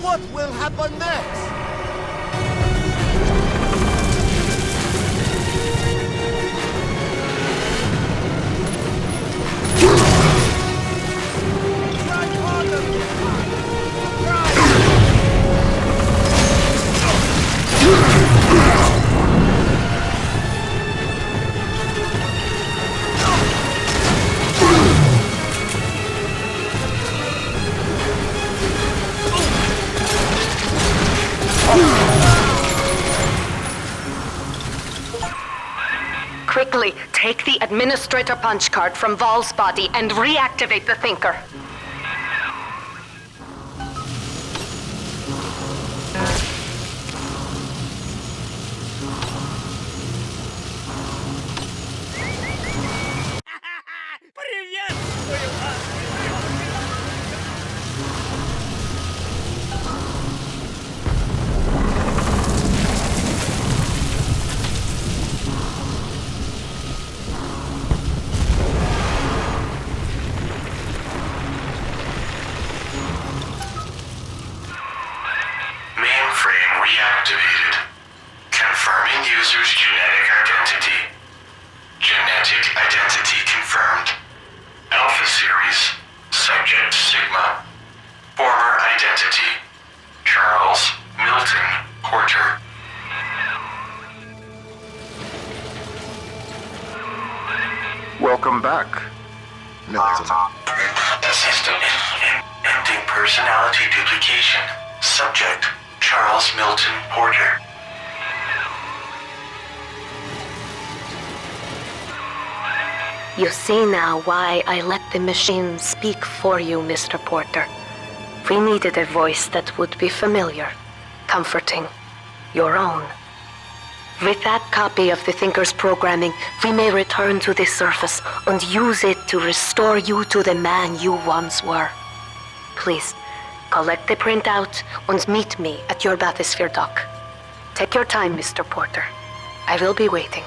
What will happen next? Quickly, take the administrator punch card from Vol's body and reactivate the Thinker. Reactivated. Confirming user's genetic identity. Genetic identity confirmed. Alpha Series. Subject Sigma. Former identity. Charles Milton Porter. Welcome back, Milton. System ending personality duplication. Subject Charles Milton Porter. You see now why I let the machine speak for you, Mr. Porter. We needed a voice that would be familiar, comforting, your own. With that copy of the Thinker's programming, we may return to the surface and use it to restore you to the man you once were. Please, collect the printout and meet me at your bathysphere dock. Take your time, Mr. Porter. I will be waiting.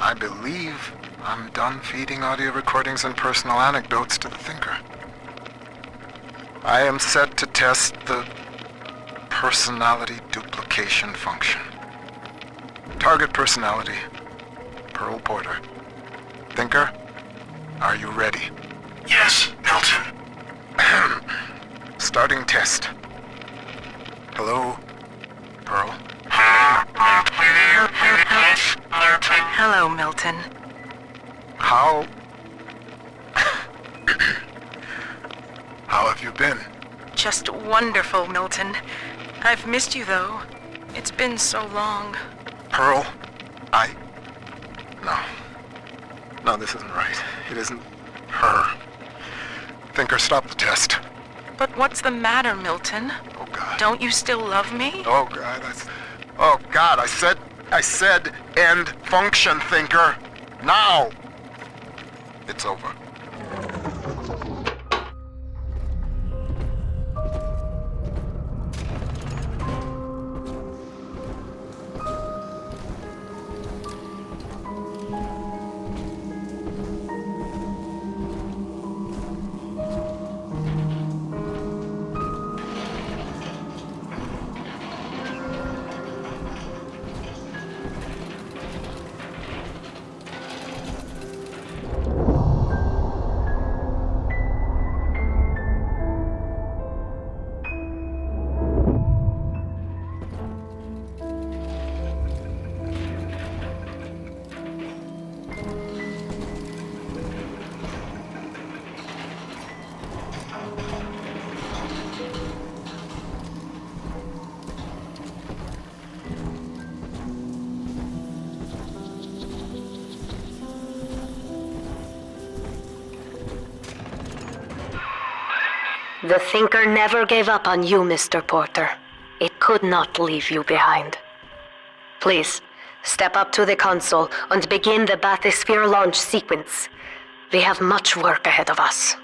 I believe I'm done feeding audio recordings and personal anecdotes to the Thinker. I am set to test the personality duplication function. Target personality, Pearl Porter. Thinker, are you ready? Yes, Milton. Starting test. Hello, Pearl. Hello, Milton. How have you been? Just wonderful, Milton. I've missed you, though. It's been so long. Pearl, No, this isn't right. It isn't her. Thinker, stop the test. But what's the matter, Milton? Oh, God. Don't you still love me? Oh, God, Oh, God, I said end function, Thinker. Now! It's over. The Thinker never gave up on you, Mr. Porter. It could not leave you behind. Please, step up to the console and begin the bathysphere launch sequence. We have much work ahead of us.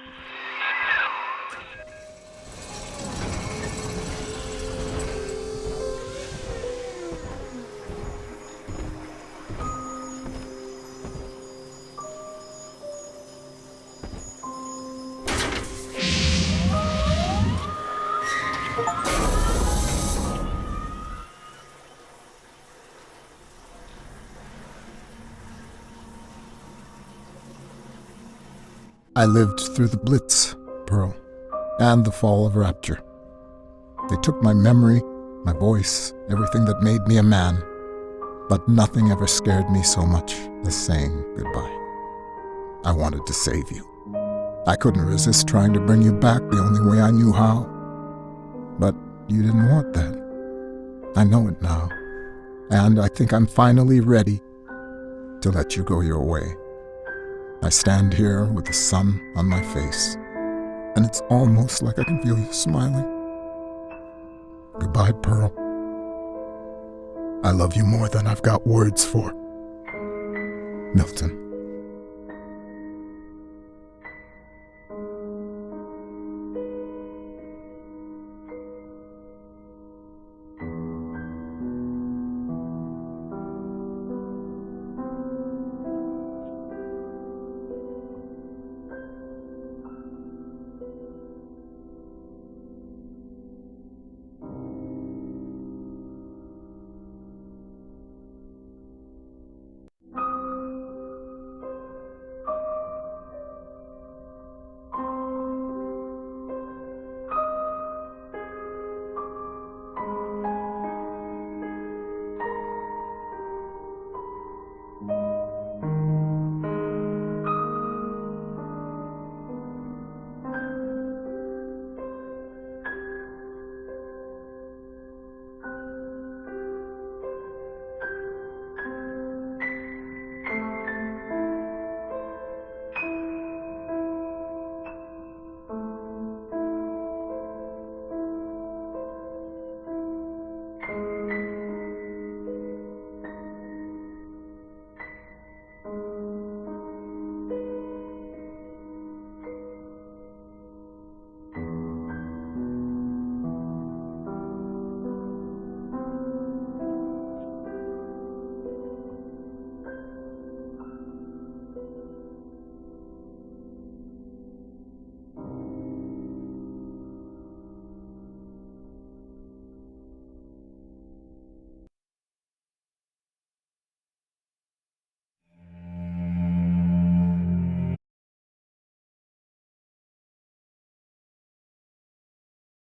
I lived through the Blitz, Pearl, and the fall of Rapture. They took my memory, my voice, everything that made me a man, but nothing ever scared me so much as saying goodbye. I wanted to save you. I couldn't resist trying to bring you back the only way I knew how. But you didn't want that. I know it now, and I think I'm finally ready to let you go your way. I stand here with the sun on my face, and it's almost like I can feel you smiling. Goodbye, Pearl. I love you more than I've got words for. Milton.